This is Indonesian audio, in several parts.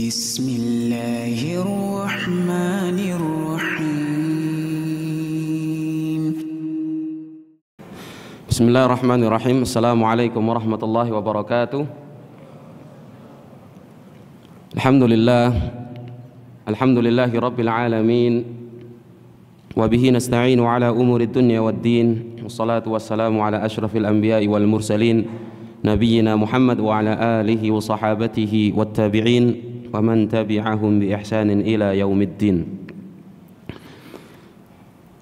Bismillahirrahmanirrahim. Bismillahirrahmanirrahim. Assalamualaikum warahmatullahi wabarakatuh. Alhamdulillahi rabbil alamin. Wa bihi nasta'inu ala umuri dunya waddin. Wassalatu wassalamu ala ashrafil anbiya'i wal mursalin, nabiyyina Muhammad wa ala alihi wa sahabatihi wattabi'in wa man tabi'ahum bi ihsanin ila yaumiddin.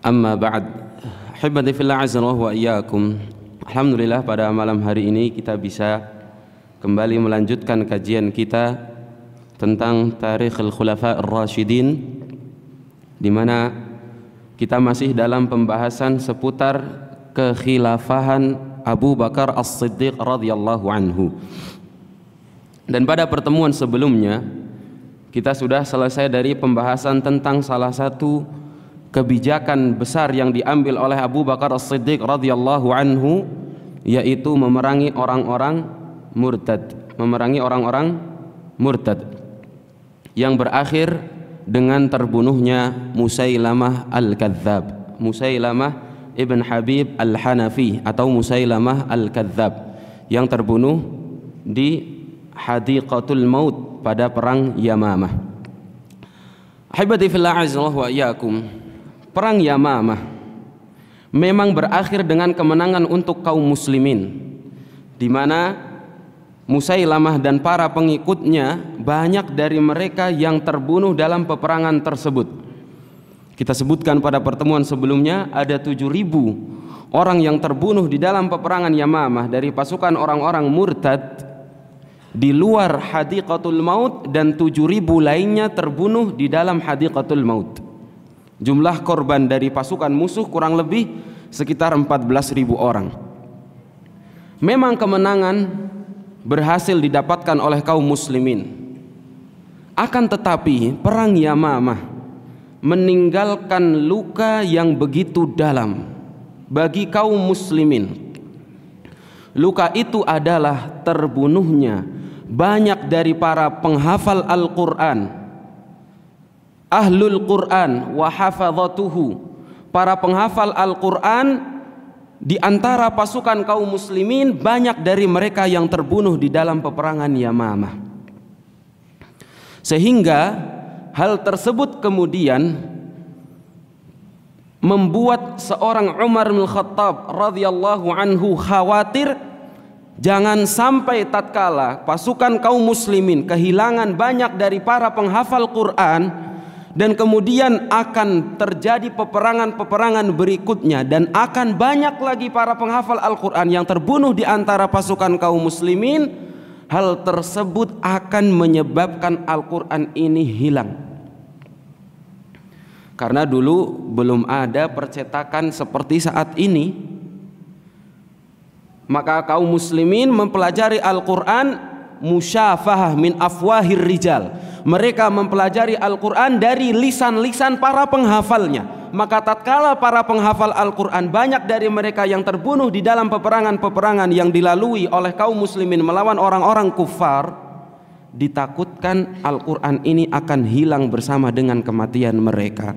Amma ba'd. Ahibati fillah azza wa iyyakum. Alhamdulillah, pada malam hari ini kita bisa kembali melanjutkan kajian kita tentang Tarikhul Khulafa Ar-Rasyidin, di mana kita masih dalam pembahasan seputar kekhilafahan Abu Bakar As-Siddiq radhiyallahu anhu. Dan pada pertemuan sebelumnya kita sudah selesai dari pembahasan tentang salah satu kebijakan besar yang diambil oleh Abu Bakar As-Siddiq radhiyallahu anhu, yaitu memerangi orang-orang murtad, yang berakhir dengan terbunuhnya Musailamah Al-Kadzdzab, Musailamah ibn Habib Al-Hanafi atau Musailamah Al-Kadzdzab, yang terbunuh di Hadiqatul Maut pada perang Yamamah. Ahibati fillah azza wa iyyakum, perang Yamamah memang berakhir dengan kemenangan untuk kaum muslimin, di mana Musailamah dan para pengikutnya, banyak dari mereka yang terbunuh dalam peperangan tersebut. Kita sebutkan pada pertemuan sebelumnya, ada 7.000 orang yang terbunuh di dalam peperangan Yamamah dari pasukan orang-orang murtad di luar Hadiqatul Maut, dan 7.000 lainnya terbunuh di dalam Hadiqatul Maut. Jumlah korban dari pasukan musuh kurang lebih sekitar 14.000 orang. Memang kemenangan berhasil didapatkan oleh kaum muslimin. Akan tetapi perang Yamamah meninggalkan luka yang begitu dalam bagi kaum muslimin. Luka itu adalah terbunuhnya banyak dari para penghafal Al-Quran, Ahlul Quran wa hafadhatuhu, para penghafal Al-Quran. Di antara pasukan kaum muslimin, banyak dari mereka yang terbunuh di dalam peperangan Yamamah. Sehingga hal tersebut kemudian membuat seorang Umar bin Khattab radhiyallahu anhu khawatir jangan sampai tatkala pasukan kaum muslimin kehilangan banyak dari para penghafal Quran, dan kemudian akan terjadi peperangan-peperangan berikutnya, dan akan banyak lagi para penghafal Al-Quran yang terbunuh di antara pasukan kaum muslimin. Hal tersebut akan menyebabkan Al-Quran ini hilang. Karena dulu belum ada percetakan seperti saat ini, maka kaum muslimin mempelajari Al-Quran musyafahah min afwahir rijal. Mereka mempelajari Al-Quran dari lisan-lisan para penghafalnya. Maka tatkala para penghafal Al-Quran, banyak dari mereka yang terbunuh di dalam peperangan-peperangan yang dilalui oleh kaum muslimin melawan orang-orang kufar, ditakutkan Al-Quran ini akan hilang bersama dengan kematian mereka.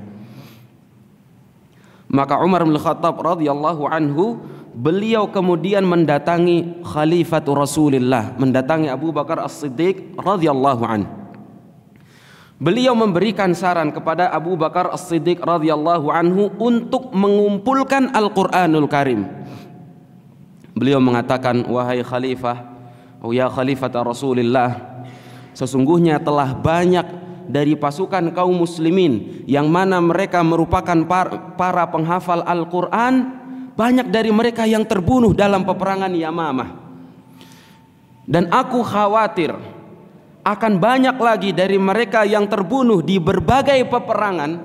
Maka Umar bin Khattab radhiyallahu anhu, beliau kemudian mendatangi Khalifatul Rasulillah, mendatangi Abu Bakar As-Siddiq radhiyallahu anhu. Beliau memberikan saran kepada Abu Bakar As-Siddiq radhiyallahu anhu untuk mengumpulkan Al-Quranul Karim. Beliau mengatakan, wahai khalifah, ya khalifat Rasulillah, sesungguhnya telah banyak dari pasukan kaum muslimin yang mana mereka merupakan para penghafal Al-Quran, banyak dari mereka yang terbunuh dalam peperangan Yamamah. Dan aku khawatir akan banyak lagi dari mereka yang terbunuh di berbagai peperangan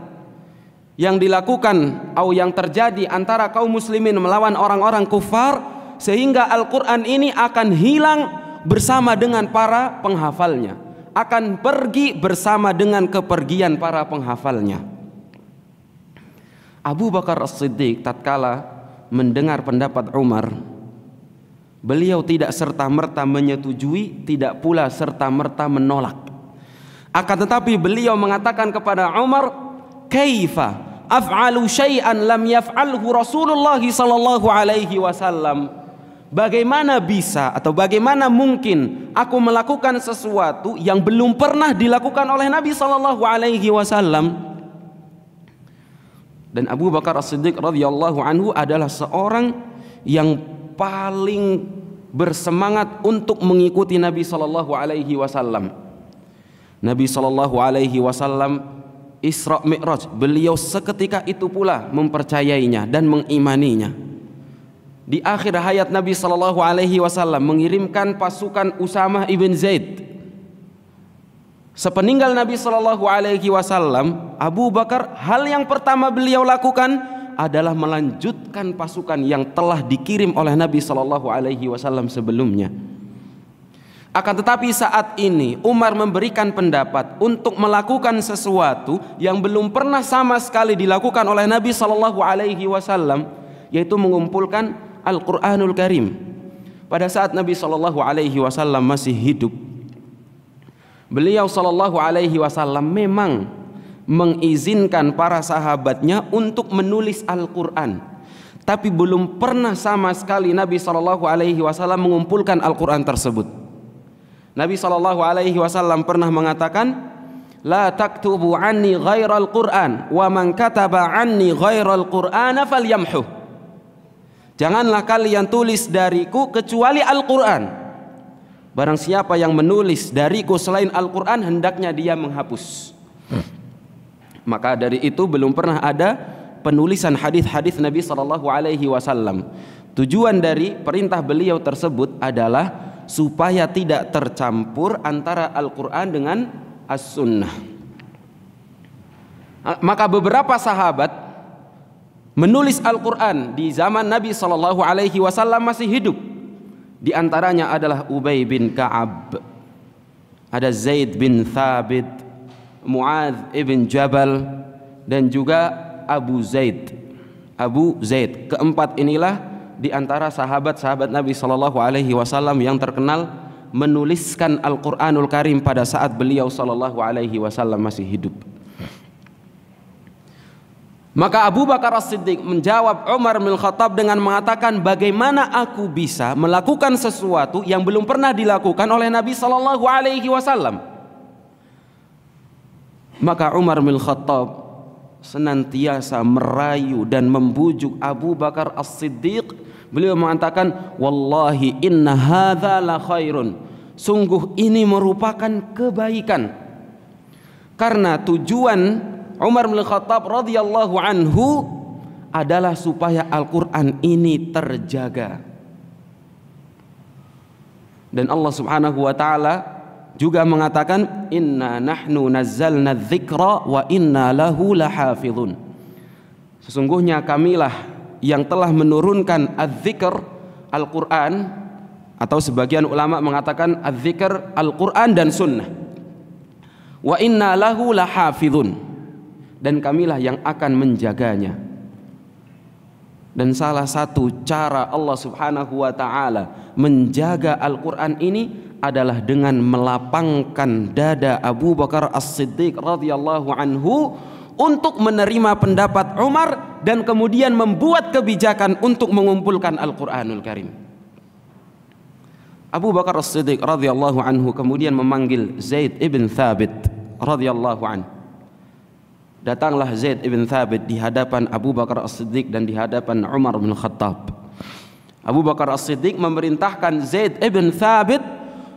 yang dilakukan atau yang terjadi antara kaum muslimin melawan orang-orang kufar, sehingga Al-Quran ini akan hilang bersama dengan para penghafalnya, akan pergi bersama dengan kepergian para penghafalnya. Abu Bakar As-Siddiq tatkala mendengar pendapat Umar, beliau tidak serta-merta menyetujui, tidak pula serta-merta menolak. Akan tetapi beliau mengatakan kepada Umar, "Kaifa af'alu syai'an lam yaf'alhu Rasulullah sallallahu alaihi wasallam?" Bagaimana bisa atau bagaimana mungkin aku melakukan sesuatu yang belum pernah dilakukan oleh Nabi sallallahu alaihi wasallam? Dan Abu Bakar As-Siddiq radhiyallahu anhu adalah seorang yang paling bersemangat untuk mengikuti Nabi sallallahu alaihi wasallam. Nabi sallallahu alaihi wasallam Isra Mi'raj, beliau seketika itu pula mempercayainya dan mengimaninya. Di akhir hayat Nabi sallallahu alaihi wasallam mengirimkan pasukan Usamah ibn Zaid. Sepeninggal Nabi sallallahu alaihi wasallam, Abu Bakar hal yang pertama beliau lakukan adalah melanjutkan pasukan yang telah dikirim oleh Nabi sallallahu alaihi wasallam sebelumnya. Akan tetapi saat ini Umar memberikan pendapat untuk melakukan sesuatu yang belum pernah sama sekali dilakukan oleh Nabi sallallahu alaihi wasallam, yaitu mengumpulkan Al-Qur'anul Karim. Pada saat Nabi sallallahu alaihi wasallam masih hidup, beliau sallallahu alaihi wasallam memang mengizinkan para sahabatnya untuk menulis Al-Qur'an, tapi belum pernah sama sekali Nabi sallallahu alaihi wasallam mengumpulkan Al-Qur'an tersebut. Nabi sallallahu alaihi wasallam pernah mengatakan, "La taktubu anni ghairal Qur'an, wa man kataba anni ghairal Qur'ana falyamhu." Janganlah kalian tulis dariku kecuali Al-Qur'an. Barang siapa yang menulis dariku selain Al-Qur'an, hendaknya dia menghapus. Maka dari itu belum pernah ada penulisan hadis-hadis Nabi sallallahu alaihi wasallam. Tujuan dari perintah beliau tersebut adalah supaya tidak tercampur antara Al-Qur'an dengan As-Sunnah. Maka beberapa sahabat menulis Al-Qur'an di zaman Nabi sallallahu alaihi wasallam masih hidup. Di antaranya adalah Ubay bin Ka'ab, ada Zaid bin Thabit, Mu'adz ibn Jabal, dan juga Abu Zaid. Keempat inilah di antara sahabat-sahabat Nabi sallallahu alaihi wasallam yang terkenal menuliskan Al-Qur'anul Karim pada saat beliau sallallahu alaihi wasallam masih hidup. Maka Abu Bakar As-Siddiq menjawab Umar bin Khattab dengan mengatakan, bagaimana aku bisa melakukan sesuatu yang belum pernah dilakukan oleh Nabi sallallahu alaihi wasallam? Maka Umar bin Khattab senantiasa merayu dan membujuk Abu Bakar As-Siddiq. Beliau mengatakan, wallahi inna hadza la khairun, sungguh ini merupakan kebaikan. Karena tujuan Umar bin Khattab radhiyallahu anhu adalah supaya Al-Qur'an ini terjaga. Dan Allah Subhanahu wa taala juga mengatakan, inna nahnu nazzalna dzikra wa inna lahu lahafizun. Sesungguhnya kamilah yang telah menurunkan adz-dzikr Al-Qur'an, atau sebagian ulama mengatakan adz-dzikr Al-Qur'an dan sunnah. Wa inna lahu lahafizun, dan kamilah yang akan menjaganya. Dan salah satu cara Allah Subhanahu wa taala menjaga Al-Qur'an ini adalah dengan melapangkan dada Abu Bakar As-Siddiq radhiyallahu anhu untuk menerima pendapat Umar dan kemudian membuat kebijakan untuk mengumpulkan Al-Qur'anul Karim. Abu Bakar As-Siddiq radhiyallahu anhu kemudian memanggil Zaid ibn Thabit radhiyallahu anhu. Datanglah Zaid ibn Thabit di hadapan Abu Bakar As-Siddiq dan di hadapan Umar bin Khattab. Abu Bakar As-Siddiq memerintahkan Zaid ibn Thabit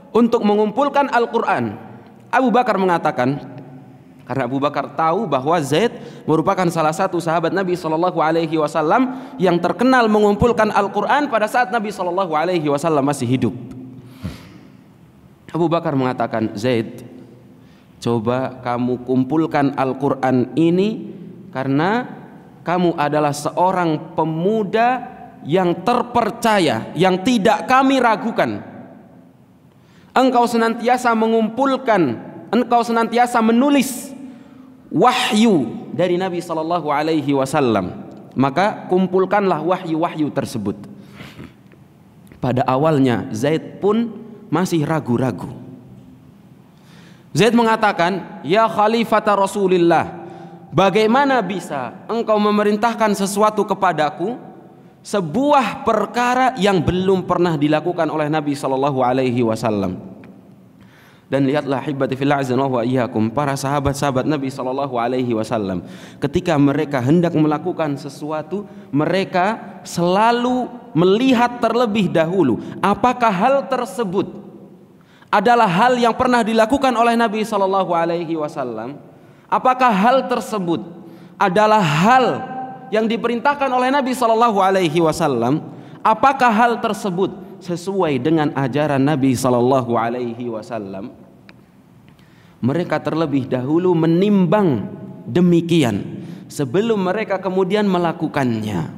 untuk mengumpulkan Al-Qur'an. Abu Bakar mengatakan, karena Abu Bakar tahu bahwa Zaid merupakan salah satu sahabat Nabi sallallahu alaihi wasallam yang terkenal mengumpulkan Al-Qur'an pada saat Nabi sallallahu alaihi wasallam masih hidup. Abu Bakar mengatakan, Zaid, coba kamu kumpulkan Al-Qur'an ini karena kamu adalah seorang pemuda yang terpercaya, yang tidak kami ragukan. Engkau senantiasa mengumpulkan, engkau senantiasa menulis wahyu dari Nabi sallallahu alaihi wasallam. Maka kumpulkanlah wahyu-wahyu tersebut. Pada awalnya Zaid pun masih ragu-ragu. Zaid mengatakan, "Ya Khalifata Rasulillah, bagaimana bisa engkau memerintahkan sesuatu kepadaku, sebuah perkara yang belum pernah dilakukan oleh Nabi sallallahu alaihi wasallam?" Dan lihatlah hibati fillah azanallahu wa iyyakum, para sahabat-sahabat Nabi sallallahu alaihi wasallam, ketika mereka hendak melakukan sesuatu, mereka selalu melihat terlebih dahulu apakah hal tersebut adalah hal yang pernah dilakukan oleh Nabi sallallahu alaihi wasallam, apakah hal tersebut adalah hal yang diperintahkan oleh Nabi sallallahu alaihi wasallam, apakah hal tersebut sesuai dengan ajaran Nabi sallallahu alaihi wasallam. Mereka terlebih dahulu menimbang demikian sebelum mereka kemudian melakukannya.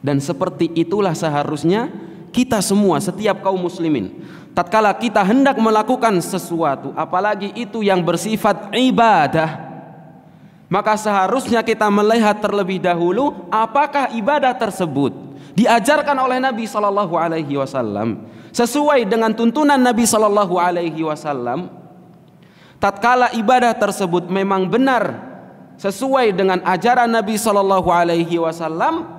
Dan seperti itulah seharusnya kita semua, setiap kaum muslimin, tatkala kita hendak melakukan sesuatu, apalagi itu yang bersifat ibadah, maka seharusnya kita melihat terlebih dahulu apakah ibadah tersebut diajarkan oleh Nabi sallallahu alaihi wasallam, sesuai dengan tuntunan Nabi sallallahu alaihi wasallam. Tatkala ibadah tersebut memang benar sesuai dengan ajaran Nabi sallallahu alaihi wasallam,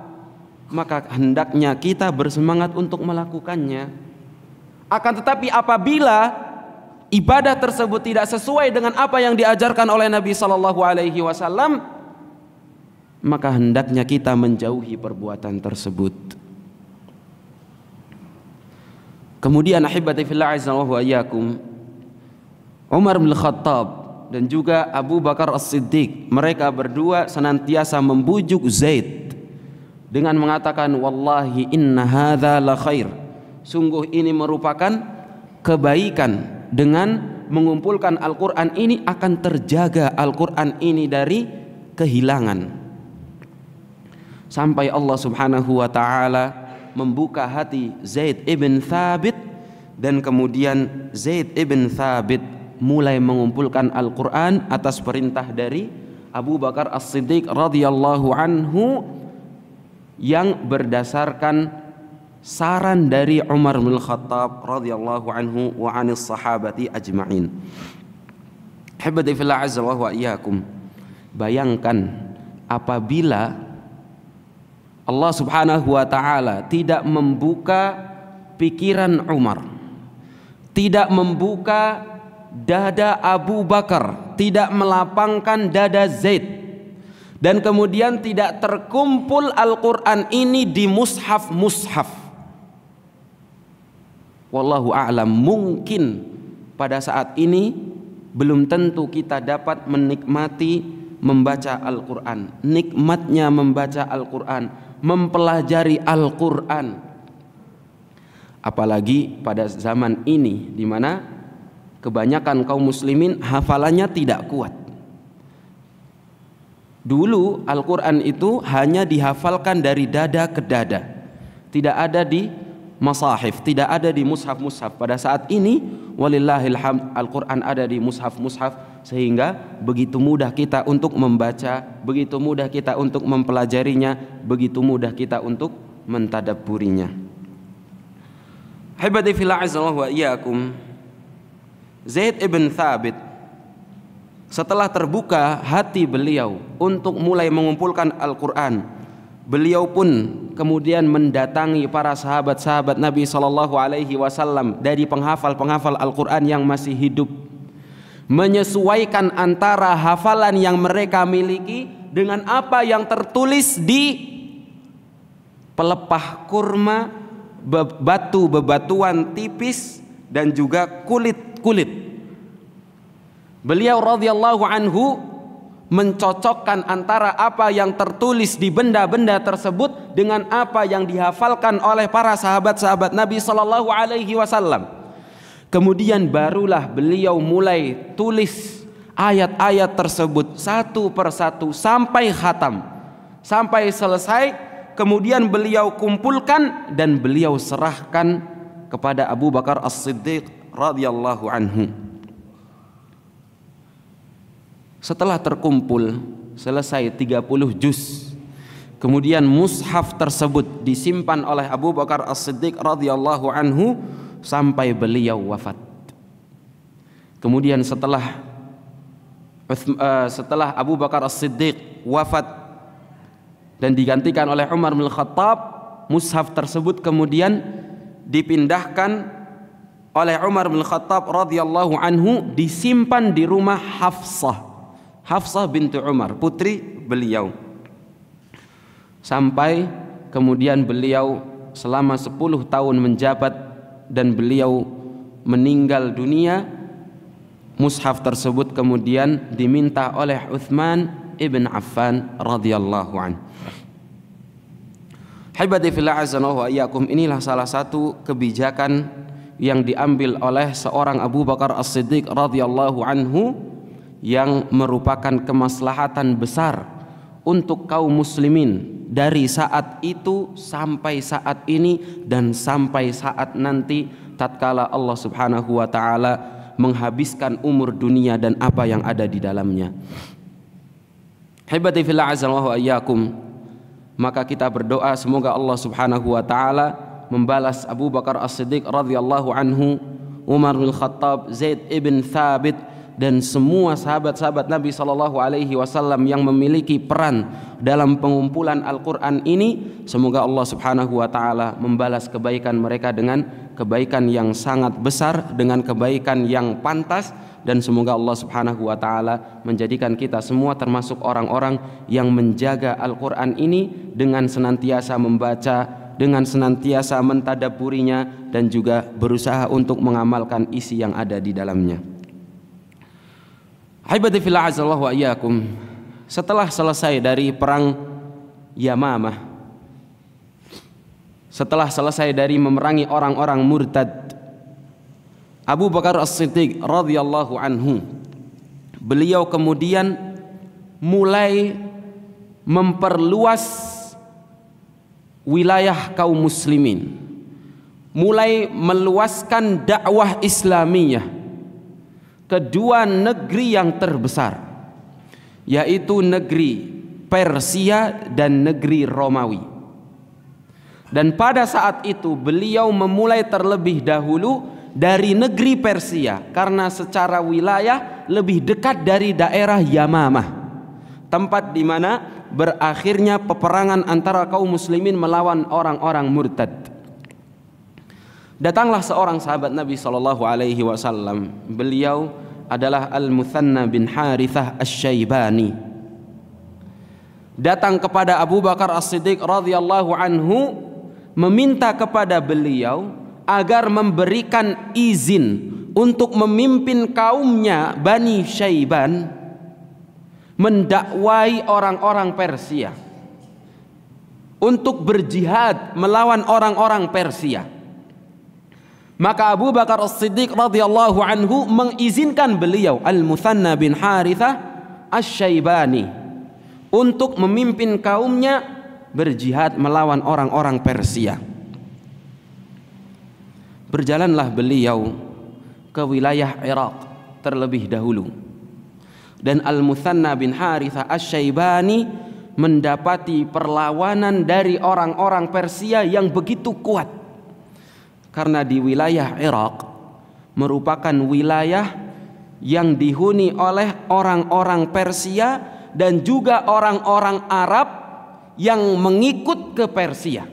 maka hendaknya kita bersemangat untuk melakukannya. Akan tetapi apabila ibadah tersebut tidak sesuai dengan apa yang diajarkan oleh Nabi sallallahu alaihi wasallam, maka hendaknya kita menjauhi perbuatan tersebut. Kemudian ahibati fillah azallahu wa iyyakum, Umar bin Khattab dan juga Abu Bakar As-Siddiq, mereka berdua senantiasa membujuk Zaid dengan mengatakan, "Wallahi inna hadza la khair." Sungguh ini merupakan kebaikan. Dengan mengumpulkan Al-Qur'an ini akan terjaga Al-Qur'an ini dari kehilangan. Sampai Allah Subhanahu wa taala membuka hati Zaid ibn Thabit, dan kemudian Zaid ibn Thabit mulai mengumpulkan Al-Qur'an atas perintah dari Abu Bakar As-Siddiq radhiyallahu anhu, yang berdasarkan saran dari Umar bin Khattab radhiyallahu anhu wa anis sahabati ajma'in. Hibati fillah azza wa iyyakum, bayangkan apabila Allah Subhanahu wa taala tidak membuka pikiran Umar, tidak membuka dada Abu Bakar, tidak melapangkan dada Zaid, dan kemudian tidak terkumpul Al-Qur'an ini di mushaf-mushaf. Wallahu a'lam, mungkin pada saat ini belum tentu kita dapat menikmati membaca Al-Qur'an. Nikmatnya membaca Al-Qur'an, mempelajari Al-Qur'an, apalagi pada zaman ini di mana kebanyakan kaum muslimin hafalannya tidak kuat. Dulu Al-Qur'an itu hanya dihafalkan dari dada ke dada, tidak ada di masahif, tidak ada di mushaf-mushaf. Pada saat ini walillahil hamd, Al-Qur'an ada di mushaf-mushaf, sehingga begitu mudah kita untuk membaca, begitu mudah kita untuk mempelajarinya, begitu mudah kita untuk mentadabburinya. Hibati fillah azallahu wa iyyakum, Zaid ibn Thabit setelah terbuka hati beliau untuk mulai mengumpulkan Al-Qur'an, beliau pun kemudian mendatangi para sahabat-sahabat Nabi sallallahu alaihi wasallam dari penghafal-penghafal Al-Qur'an yang masih hidup, menyesuaikan antara hafalan yang mereka miliki dengan apa yang tertulis di pelepah kurma, batu bebatuan tipis, dan juga kulit-kulit. Beliau radhiyallahu anhu mencocokkan antara apa yang tertulis di benda-benda tersebut dengan apa yang dihafalkan oleh para sahabat-sahabat Nabi sallallahu alaihi wasallam. Kemudian barulah beliau mulai tulis ayat-ayat tersebut satu persatu sampai khatam, sampai selesai. Kemudian beliau kumpulkan dan beliau serahkan kepada Abu Bakar As-Siddiq radhiyallahu anhu. Setelah terkumpul selesai 30 juz, kemudian mushaf tersebut disimpan oleh Abu Bakar As-Siddiq radhiyallahu anhu sampai beliau wafat. Kemudian setelah Abu Bakar As-Siddiq wafat dan digantikan oleh Umar bin Khattab, mushaf tersebut kemudian dipindahkan oleh Umar bin Khattab radhiyallahu anhu, disimpan di rumah Hafsah bintu Umar, putri beliau, sampai kemudian beliau selama 10 tahun menjabat dan beliau meninggal dunia. Mushaf tersebut kemudian diminta oleh Utsman ibn Affan radhiyallahu anhu. Hibati fillah azza wa iyyakum, inilah salah satu kebijakan yang diambil oleh seorang Abu Bakar As-Siddiq radhiyallahu anhu yang merupakan kemaslahatan besar untuk kaum muslimin dari saat itu sampai saat ini dan sampai saat nanti tatkala Allah Subhanahu wa taala menghabiskan umur dunia dan apa yang ada di dalamnya. Hibati fillah azza wa iyyakum, maka kita berdoa semoga Allah Subhanahu wa taala membalas Abu Bakar As-Siddiq radhiyallahu anhu, Umar bin Khattab, Zaid ibn Thabit dan semua sahabat-sahabat Nabi sallallahu alaihi wasallam yang memiliki peran dalam pengumpulan Al-Qur'an ini. Semoga Allah Subhanahu wa taala membalas kebaikan mereka dengan kebaikan yang sangat besar, dengan kebaikan yang pantas, dan semoga Allah Subhanahu wa taala menjadikan kita semua termasuk orang-orang yang menjaga Al-Qur'an ini dengan senantiasa membaca, dengan senantiasa mentadabburinya, dan juga berusaha untuk mengamalkan isi yang ada di dalamnya. Hibati fillah azza wa iyyakum, setelah selesai dari perang Yamamah, setelah selesai dari memerangi orang-orang murtad, Abu Bakar As-Siddiq radhiyallahu anhu, beliau kemudian mulai memperluas wilayah kaum muslimin, mulai meluaskan dakwah Islamiyah kedua negeri yang terbesar, yaitu negeri Persia dan negeri Romawi. Dan pada saat itu beliau memulai terlebih dahulu dari negeri Persia karena secara wilayah lebih dekat dari daerah Yamamah, tempat di mana berakhirnya peperangan antara kaum muslimin melawan orang-orang murtad. Datanglah seorang sahabat Nabi sallallahu alaihi wasallam. Beliau adalah Al-Muthanna bin Harithah Asy-Syaibani. Datang kepada Abu Bakar As-Siddiq radhiyallahu anhu, meminta kepada beliau agar memberikan izin untuk memimpin kaumnya Bani Syaiban mendakwai orang-orang Persia, untuk berjihad melawan orang-orang Persia. Maka Abu Bakar As-Siddiq radhiyallahu anhu mengizinkan beliau Al-Muthanna bin Harithah Asy-Syaibani untuk memimpin kaumnya berjihad melawan orang-orang Persia. Berjalanlah beliau ke wilayah Irak terlebih dahulu, dan Al-Muthanna bin Harithah Asy-Syaibani mendapati perlawanan dari orang-orang Persia yang begitu kuat. Karena di wilayah Irak merupakan wilayah yang dihuni oleh orang-orang Persia dan juga orang-orang Arab yang mengikut ke Persia.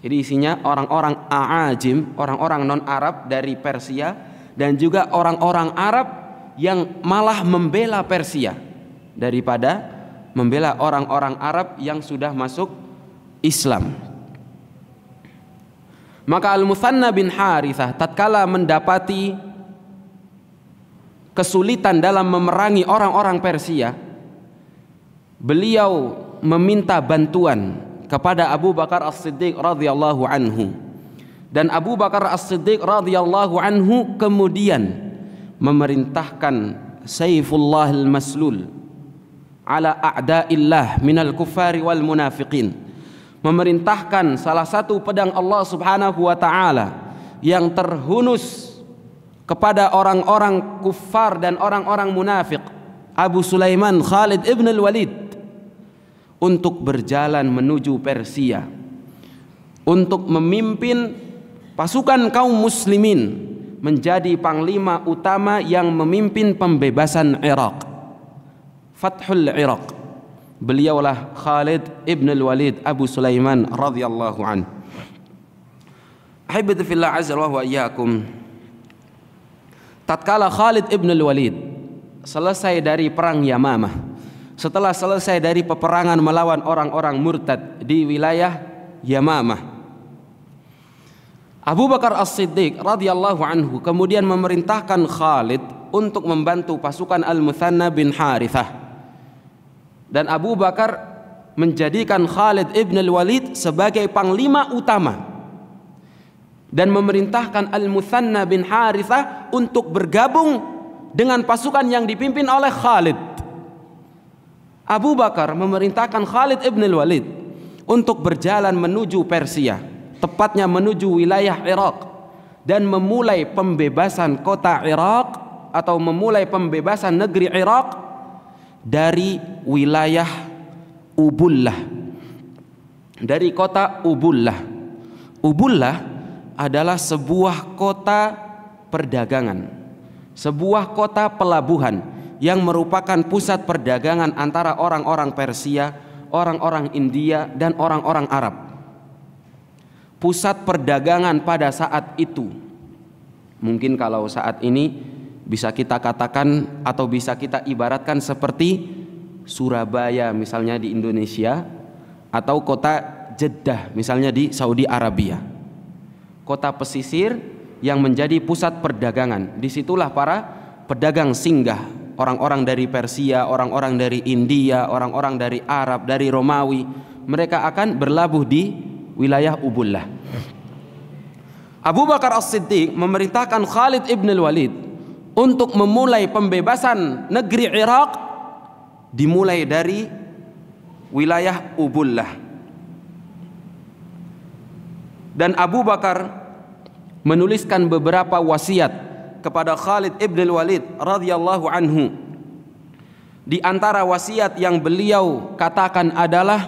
Jadi isinya orang-orang A'ajim, orang-orang non-Arab dari Persia, dan juga orang-orang Arab yang malah membela Persia daripada membela orang-orang Arab yang sudah masuk Islam. Maka Al-Muthanna bin Harithah tatkala mendapati kesulitan dalam memerangi orang-orang Persia, beliau meminta bantuan kepada Abu Bakar As-Siddiq radhiyallahu anhu, dan Abu Bakar As-Siddiq radhiyallahu anhu kemudian memerintahkan Saifullah al-Maslul ala a'da'illah minal kuffari wal munafiqin, memerintahkan salah satu pedang Allah Subhanahu wa taala yang terhunus kepada orang-orang kuffar dan orang-orang munafik, Abu Sulaiman Khalid ibn al-Walid, untuk berjalan menuju Persia untuk memimpin pasukan kaum muslimin menjadi panglima utama yang memimpin pembebasan Irak, Fathul Irak. Beliaulah Khalid ibn al-Walid Abu Sulaiman radhiyallahu anhu. Ahibati fillah azza wa iyyakum. Tatkala Khalid ibn al-Walid selesai dari perang Yamamah, setelah selesai dari peperangan melawan orang-orang murtad di wilayah Yamamah, Abu Bakar As-Siddiq radhiyallahu anhu kemudian memerintahkan Khalid untuk membantu pasukan Al-Muthanna bin Harithah. Dan Abu Bakar menjadikan Khalid ibn al-Walid sebagai panglima utama dan memerintahkan Al-Muthanna bin Harithah untuk bergabung dengan pasukan yang dipimpin oleh Khalid. Abu Bakar memerintahkan Khalid ibn al-Walid untuk berjalan menuju Persia, tepatnya menuju wilayah Irak, dan memulai pembebasan kota Irak atau memulai pembebasan negeri Irak dari wilayah Ubullah, dari kota Ubullah. Ubullah adalah sebuah kota perdagangan, sebuah kota pelabuhan yang merupakan pusat perdagangan antara orang-orang Persia, orang-orang India, dan orang-orang Arab. Pusat perdagangan pada saat itu, mungkin kalau saat ini bisa kita katakan atau bisa kita ibaratkan seperti Surabaya misalnya di Indonesia, atau kota Jeddah misalnya di Saudi Arabia. Kota pesisir yang menjadi pusat perdagangan. Disitulah para pedagang singgah, orang-orang dari Persia, orang-orang dari India, orang-orang dari Arab, dari Romawi. Mereka akan berlabuh di wilayah Ubullah. Abu Bakar As-Siddiq memerintahkan Khalid ibn al-Walid untuk memulai pembebasan negeri Irak dimulai dari wilayah Ubullah. Dan Abu Bakar menuliskan beberapa wasiat kepada Khalid ibn al-Walid radhiyallahu anhu. Di antara wasiat yang beliau katakan adalah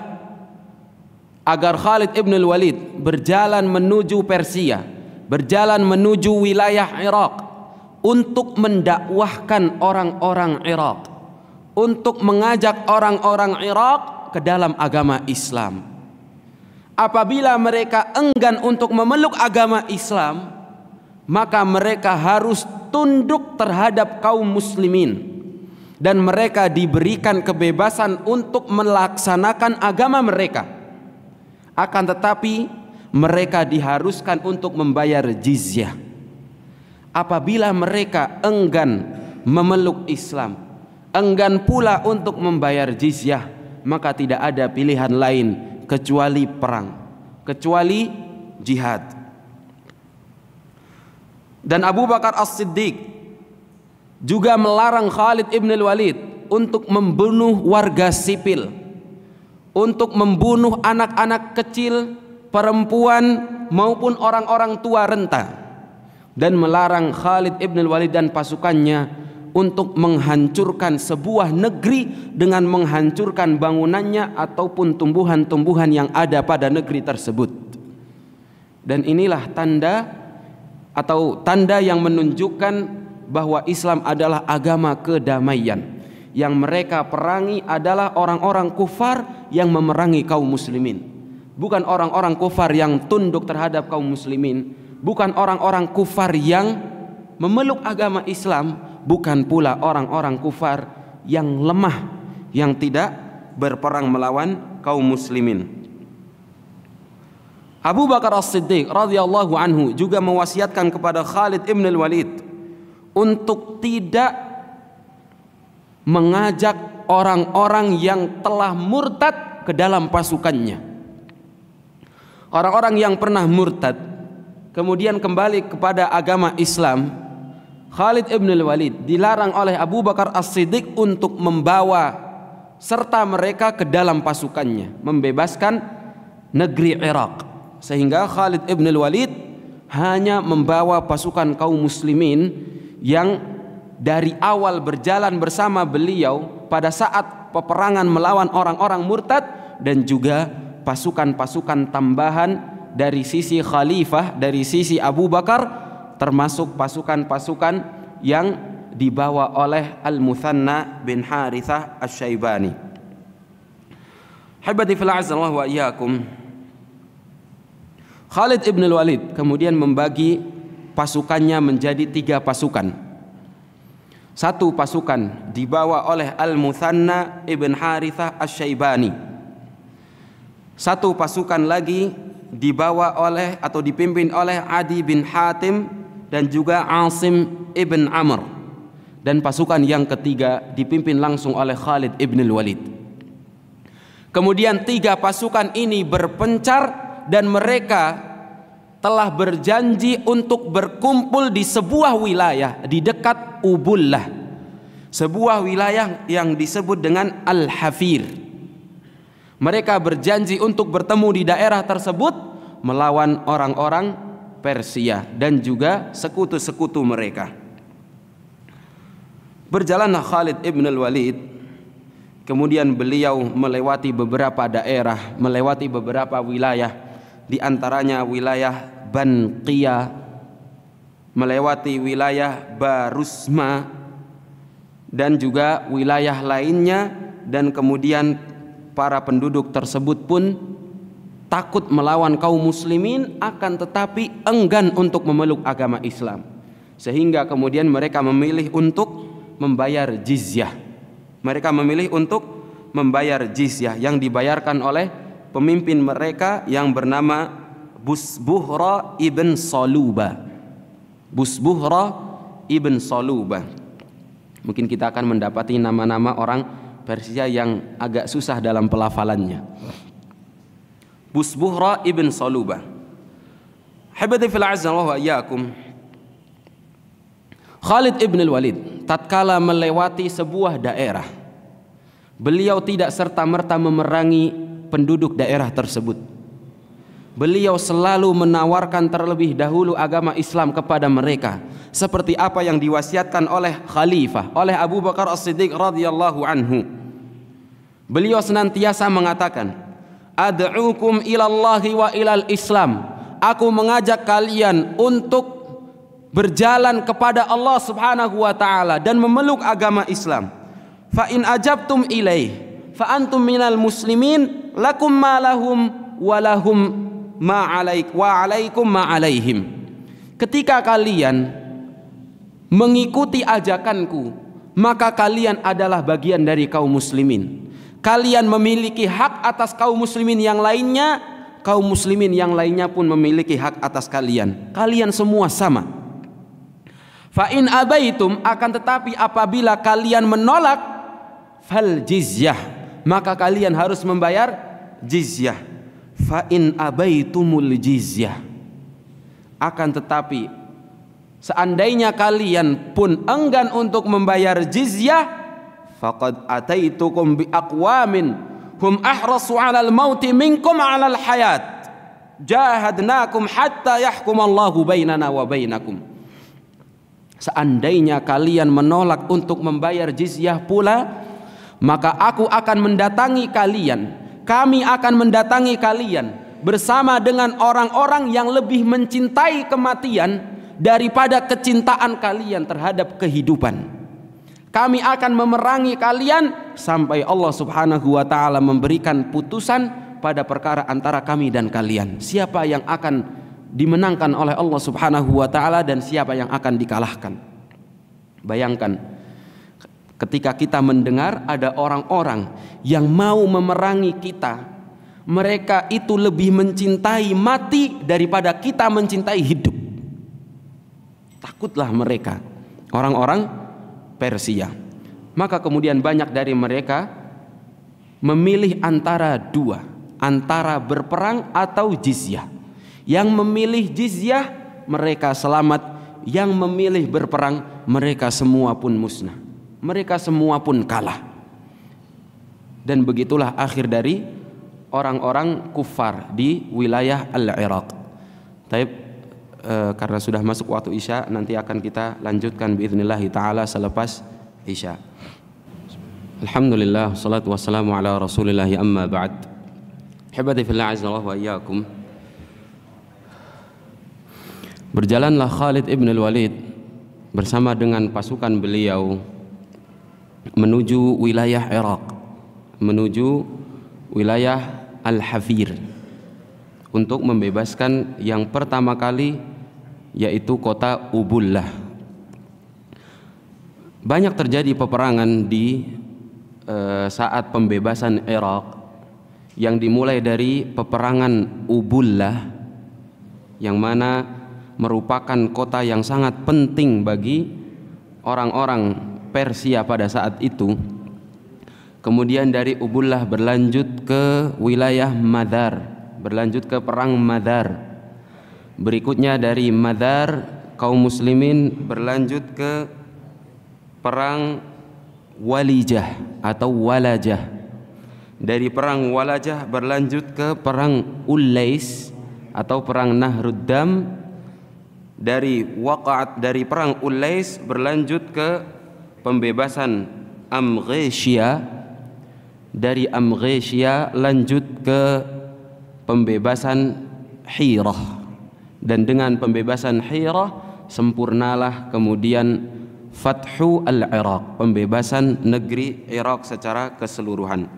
agar Khalid ibn al-Walid berjalan menuju Persia, berjalan menuju wilayah Irak untuk mendakwahkan orang-orang Irak, untuk mengajak orang-orang Irak ke dalam agama Islam. Apabila mereka enggan untuk memeluk agama Islam, maka mereka harus tunduk terhadap kaum muslimin dan mereka diberikan kebebasan untuk melaksanakan agama mereka. Akan tetapi mereka diharuskan untuk membayar jizyah. Apabila mereka enggan memeluk Islam, enggan pula untuk membayar jizyah, maka tidak ada pilihan lain kecuali perang, kecuali jihad. Dan Abu Bakar As-Siddiq juga melarang Khalid ibn al-Walid untuk membunuh warga sipil, untuk membunuh anak-anak kecil, perempuan maupun orang-orang tua renta, dan melarang Khalid ibn al-Walid dan pasukannya untuk menghancurkan sebuah negeri dengan menghancurkan bangunannya ataupun tumbuhan-tumbuhan yang ada pada negeri tersebut. Dan inilah tanda yang menunjukkan bahwa Islam adalah agama kedamaian. Yang mereka perangi adalah orang-orang kufar yang memerangi kaum muslimin, bukan orang-orang kufar yang tunduk terhadap kaum muslimin, bukan orang-orang kufar yang memeluk agama Islam, bukan pula orang-orang kufar yang lemah, yang tidak berperang melawan kaum muslimin. Abu Bakar As-Siddiq radhiyallahu anhu juga mewasiatkan kepada Khalid ibn al-Walid untuk tidak mengajak orang-orang yang telah murtad ke dalam pasukannya. Orang-orang yang pernah murtad kemudian kembali kepada agama Islam, Khalid ibn al-Walid dilarang oleh Abu Bakar As-Siddiq untuk membawa serta mereka ke dalam pasukannya, membebaskan negeri Irak. Sehingga Khalid ibn al-Walid hanya membawa pasukan kaum muslimin yang dari awal berjalan bersama beliau pada saat peperangan melawan orang-orang murtad, dan juga pasukan-pasukan tambahan dari sisi khalifah, dari sisi Abu Bakar termasuk pasukan-pasukan yang dibawa oleh Al-Muthanna bin Harithah Asy-Syaibani. Habibati fil azza wa iyyakum. Khalid ibn al-Walid kemudian membagi pasukannya menjadi 3 pasukan. Satu pasukan dibawa oleh Al-Muthanna ibn Harithah Asy-Syaibani. Satu pasukan lagi dibawa oleh atau dipimpin oleh Adi bin Hatim dan juga Asim ibn Amr. Dan pasukan yang ketiga dipimpin langsung oleh Khalid ibn al-Walid. Kemudian 3 pasukan ini berpencar dan mereka telah berjanji untuk berkumpul di sebuah wilayah di dekat Ubullah, sebuah wilayah yang disebut dengan Al-Hafir. Mereka berjanji untuk bertemu di daerah tersebut melawan orang-orang Persia dan juga sekutu-sekutu mereka. Berjalanlah Khalid ibn al-Walid, kemudian beliau melewati beberapa daerah, melewati beberapa wilayah, di antaranya wilayah Banqiyah, melewati wilayah Barusma dan juga wilayah lainnya, dan kemudian para penduduk tersebut pun takut melawan kaum muslimin, akan tetapi enggan untuk memeluk agama Islam, sehingga kemudian mereka memilih untuk membayar jizyah. Mereka memilih untuk membayar jizyah yang dibayarkan oleh pemimpin mereka yang bernama Busbuhra ibn Saluba. Busbuhra ibn Saluba. Mungkin kita akan mendapati nama-nama orang Persia yang agak susah dalam pelafalannya. Busbuhra ibn Saluba. Habibati fil azza wa iyyakum. Khalid ibn al-Walid tatkala melewati sebuah daerah, beliau tidak serta-merta memerangi penduduk daerah tersebut. Beliau selalu menawarkan terlebih dahulu agama Islam kepada mereka, seperti apa yang diwasiatkan oleh khalifah, oleh Abu Bakar As-Siddiq radhiyallahu anhu. Beliau senantiasa mengatakan, ad'ukum ilallahi wa ilal Islam. Aku mengajak kalian untuk berjalan kepada Allah Subhanahu wa taala dan memeluk agama Islam. Fa in ajabtum ilaih fa antum minal muslimin lakum ma lahum wa lahum ma alaik wa alaikum ma alaihim. Ketika kalian mengikuti ajakanku, maka kalian adalah bagian dari kaum muslimin. Kalian memiliki hak atas kaum muslimin yang lainnya, kaum muslimin yang lainnya pun memiliki hak atas kalian. Kalian semua sama. Fa in abaitum, akan tetapi apabila kalian menolak, fal jizyah, maka kalian harus membayar jizyah. Fa in abaitumul jizyah, akan tetapi seandainya kalian pun enggan untuk membayar jizyah, faqad ataitukum bi aqwamin hum ahrasu 'alal mauti minkum 'alal hayat jahadnakum hatta yahkumallahu bainana wa bainakum. Seandainya kalian menolak untuk membayar jizyah pula, maka aku akan mendatangi kalian, kami akan mendatangi kalian bersama dengan orang-orang yang lebih mencintai kematian daripada kecintaan kalian terhadap kehidupan. Kami akan memerangi kalian sampai Allah Subhanahu wa taala memberikan putusan pada perkara antara kami dan kalian. Siapa yang akan dimenangkan oleh Allah Subhanahu wa taala dan siapa yang akan dikalahkan. Bayangkan ketika kita mendengar ada orang-orang yang mau memerangi kita, mereka itu lebih mencintai mati daripada kita mencintai hidup. Takutlah mereka, orang-orang Persia. Maka kemudian banyak dari mereka memilih antara dua, antara berperang atau jizyah. Yang memilih jizyah mereka selamat, yang memilih berperang mereka semua pun musnah, mereka semua pun kalah. Dan begitulah akhir dari orang-orang kufar di wilayah Al-Iraq. Taib, karena sudah masuk waktu Isya, nanti akan kita lanjutkan biidznillahi taala selepas Isya. Alhamdulillah, salatu wassalamu ala Rasulillah, amma ba'd. Hibati fillah azza wa iyyakum. Berjalanlah Khalid ibn al-Walid bersama dengan pasukan beliau menuju wilayah Irak, menuju wilayah Al-Hafir untuk membebaskan yang pertama kali, yaitu kota Ubullah. Banyak terjadi peperangan di saat pembebasan Irak, yang dimulai dari peperangan Ubullah, yang mana merupakan kota yang sangat penting bagi orang-orang Persia pada saat itu. Kemudian dari Ubullah berlanjut ke wilayah Madar, berlanjut ke perang Madar. Berikutnya dari Madar kaum muslimin berlanjut ke perang Walijah atau Walajah. Dari perang Walajah berlanjut ke perang Ulais atau perang Nahruddam. Dari perang Ulais berlanjut ke pembebasan Amghesia. Dari Amghesia lanjut ke pembebasan Hirah, dan dengan pembebasan Hirah sempurnalah kemudian Fathu al-Iraq, pembebasan negeri Irak secara keseluruhan.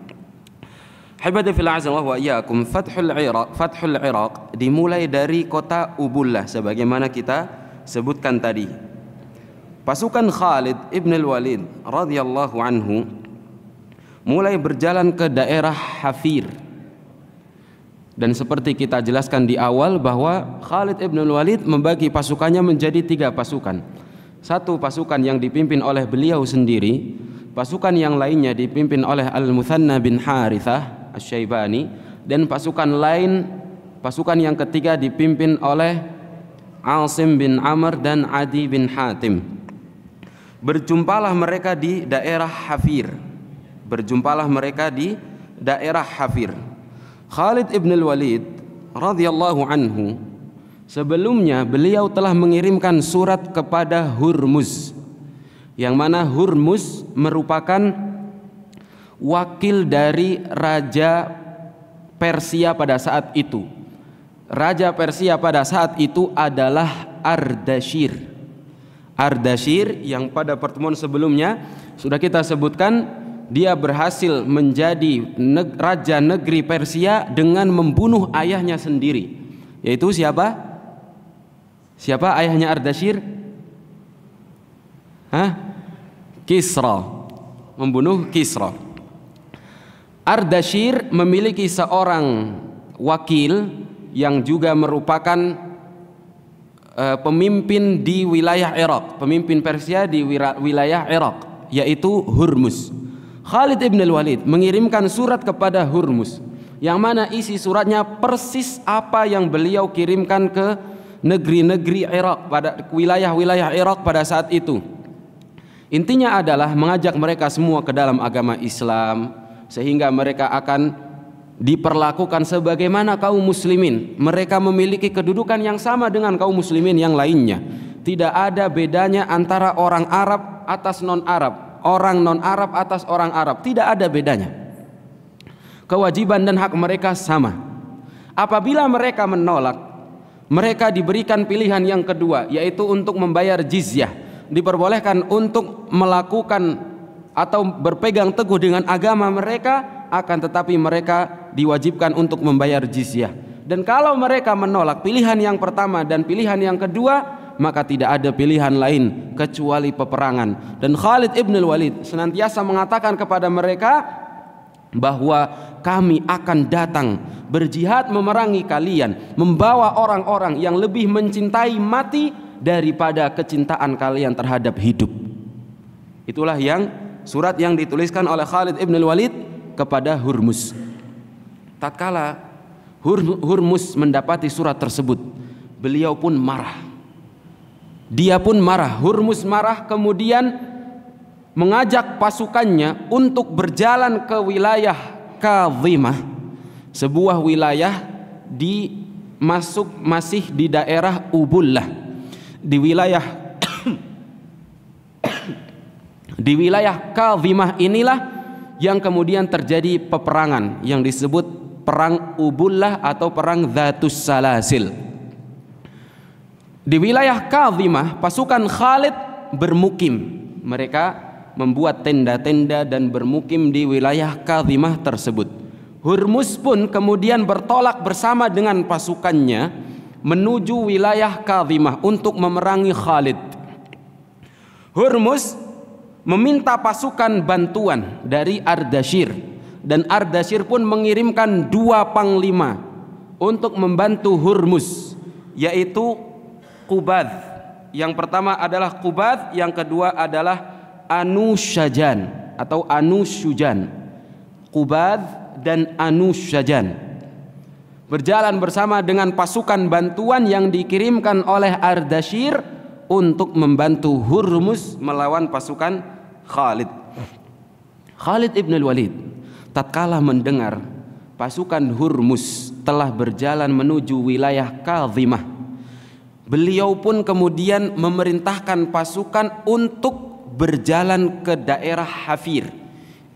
Hibadi fil azam wa iyyakum, Fathul Iraq dimulai dari kota Ubullah sebagaimana kita sebutkan tadi. Pasukan Khalid ibn al-Walid radhiyallahu anhu mulai berjalan ke daerah Hafir. Dan seperti kita jelaskan di awal bahwa Khalid ibn al-Walid membagi pasukannya menjadi 3 pasukan. Satu pasukan yang dipimpin oleh beliau sendiri, pasukan yang lainnya dipimpin oleh Al-Muthanna bin Harithah Asy-Syaibani, dan pasukan yang ketiga dipimpin oleh Asim bin Amr dan Adi bin Hatim. Berjumpalah mereka di daerah Hafir. Khalid ibn al-Walid radhiyallahu anhu sebelumnya beliau telah mengirimkan surat kepada Hurmuz, yang mana Hurmuz merupakan wakil dari Raja Persia pada saat itu. Raja Persia pada saat itu adalah Ardashir. Ardashir yang pada pertemuan sebelumnya sudah kita sebutkan, dia berhasil menjadi raja negeri Persia dengan membunuh ayahnya sendiri. Yaitu siapa? Siapa ayahnya Ardashir? Kisra. Membunuh Kisra. Ardashir memiliki seorang wakil yang juga merupakan pemimpin di wilayah Irak, pemimpin Persia di wilayah Irak, yaitu Hurmuz. Khalid ibn al-Walid mengirimkan surat kepada Hurmuz, yang mana isi suratnya persis apa yang beliau kirimkan ke negeri-negeri Irak, pada wilayah-wilayah Irak pada saat itu. Intinya adalah mengajak mereka semua ke dalam agama Islam, sehingga mereka akan diperlakukan sebagaimana kaum muslimin. Mereka memiliki kedudukan yang sama dengan kaum muslimin yang lainnya. Tidak ada bedanya antara orang Arab atas non-Arab, orang non-Arab atas orang Arab, tidak ada bedanya. Kewajiban dan hak mereka sama. Apabila mereka menolak, mereka diberikan pilihan yang kedua, yaitu untuk membayar jizyah. Diperbolehkan untuk melakukan atau berpegang teguh dengan agama mereka, akan tetapi mereka diwajibkan untuk membayar jizyah. Dan kalau mereka menolak pilihan yang pertama dan pilihan yang kedua, maka tidak ada pilihan lain kecuali peperangan. Dan Khalid ibn al-Walid senantiasa mengatakan kepada mereka bahwa kami akan datang berjihad memerangi kalian, membawa orang-orang yang lebih mencintai mati daripada kecintaan kalian terhadap hidup. Itulah yang surat yang dituliskan oleh Khalid ibn al-Walid kepada Hurmuz. Tatkala Hurmuz mendapati surat tersebut, beliau pun marah. Dia pun marah, Hurmuz marah, kemudian mengajak pasukannya untuk berjalan ke wilayah Kadhimah, sebuah wilayah masih di daerah Ubullah. Di wilayah Kadhimah inilah yang kemudian terjadi peperangan yang disebut perang Ubullah atau perang Dzatus Salasil. Di wilayah Kadhimah pasukan Khalid bermukim. Mereka membuat tenda-tenda dan bermukim di wilayah Kadhimah tersebut. Hurmuz pun kemudian bertolak bersama dengan pasukannya menuju wilayah Kadhimah untuk memerangi Khalid. Hurmuz meminta pasukan bantuan dari Ardashir, dan Ardashir pun mengirimkan 2 panglima untuk membantu Hurmuz, yaitu Qubadh. Yang pertama adalah Qubadh, yang kedua adalah Anushajan atau Anushujan. Qubadh dan Anushajan berjalan bersama dengan pasukan bantuan yang dikirimkan oleh Ardashir untuk membantu Hurmuz melawan pasukan Khalid. Khalid ibn al-Walid tatkala mendengar pasukan Hurmuz telah berjalan menuju wilayah Kadhimah, beliau pun kemudian memerintahkan pasukan untuk berjalan ke daerah Hafir.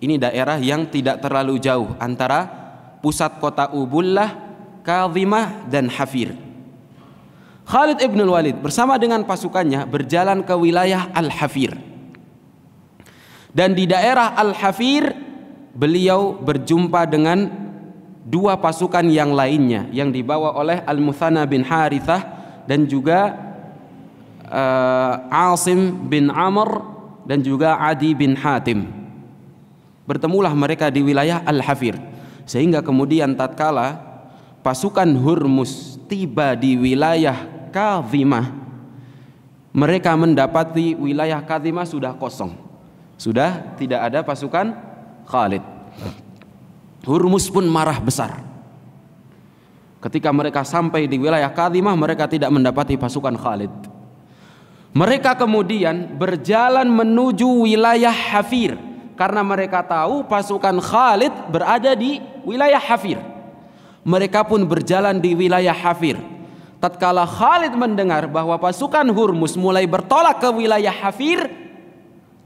Ini daerah yang tidak terlalu jauh antara pusat kota Ubullah, Kadhimah dan Hafir. Khalid ibn al-Walid bersama dengan pasukannya berjalan ke wilayah Al-Hafir. Dan di daerah Al-Hafir beliau berjumpa dengan 2 pasukan yang lainnya yang dibawa oleh Al-Muthanna bin Harithah dan juga Asim bin Amr dan juga Adi bin Hatim. Bertemulah mereka di wilayah Al-Hafir, sehingga kemudian tatkala pasukan Hurmuz tiba di wilayah Kadhimah, mereka mendapati wilayah Kadhimah sudah kosong, sudah tidak ada pasukan Khalid. Hurmuz pun marah besar. Ketika mereka sampai di wilayah Kadhimah, mereka tidak mendapati pasukan Khalid. Mereka kemudian berjalan menuju wilayah Hafir karena mereka tahu pasukan Khalid berada di wilayah Hafir. Mereka pun berjalan di wilayah Hafir. Tatkala Khalid mendengar bahwa pasukan Hurmuz mulai bertolak ke wilayah Hafir,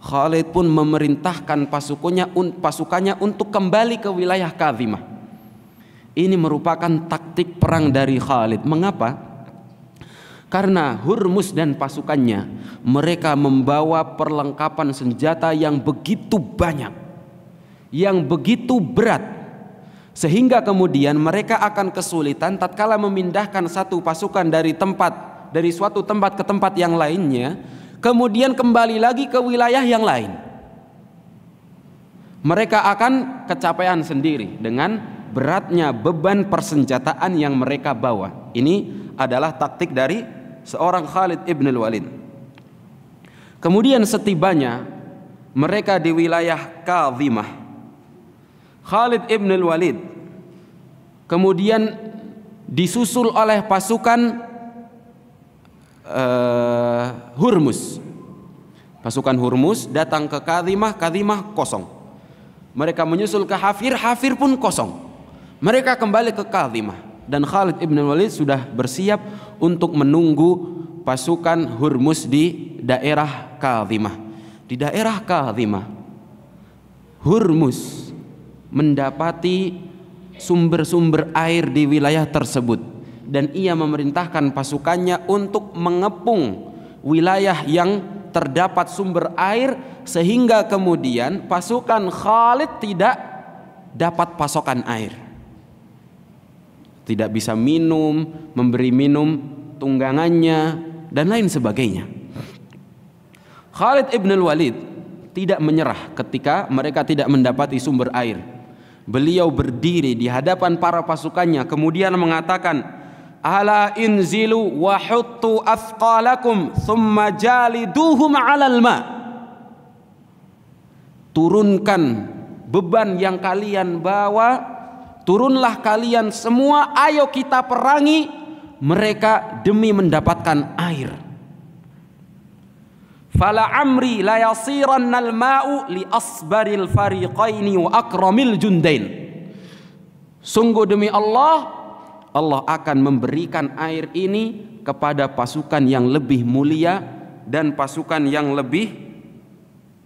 Khalid pun memerintahkan pasukannya untuk kembali ke wilayah Kadhimah. Ini merupakan taktik perang dari Khalid. Mengapa? Karena Hurmuz dan pasukannya, mereka membawa perlengkapan senjata yang begitu banyak, yang begitu berat, sehingga kemudian mereka akan kesulitan tatkala memindahkan satu pasukan dari suatu tempat ke tempat yang lainnya, kemudian kembali lagi ke wilayah yang lain. Mereka akan kecapean sendiri dengan beratnya beban persenjataan yang mereka bawa. Ini adalah taktik dari seorang Khalid ibn al-Walid. Kemudian setibanya mereka di wilayah Kadhimah, Khalid ibn al-Walid kemudian disusul oleh pasukan Hurmuz. Pasukan Hurmuz datang ke Kadhimah, Kadhimah kosong. Mereka menyusul ke Hafir, Hafir pun kosong. Mereka kembali ke Kadhimah dan Khalid ibn al-Walid sudah bersiap untuk menunggu pasukan Hurmuz di daerah Kadhimah. Di daerah Kadhimah, Hurmuz mendapati sumber-sumber air di wilayah tersebut dan ia memerintahkan pasukannya untuk mengepung wilayah yang terdapat sumber air, sehingga kemudian pasukan Khalid tidak dapat pasokan air. Tidak bisa minum, memberi minum tunggangannya dan lain sebagainya. Khalid ibn al-Walid tidak menyerah ketika mereka tidak mendapati sumber air. Beliau berdiri di hadapan para pasukannya kemudian mengatakan, ala inzilu wa huttu athqalakum thumma jaliduhum 'alal ma. Turunkan beban yang kalian bawa, turunlah kalian semua, ayo kita perangi mereka demi mendapatkan air. Fala amri la yasirannal ma'u li asbaril fariqaini wa akramil jundain. Sungguh demi Allah, Allah akan memberikan air ini kepada pasukan yang lebih mulia dan pasukan yang lebih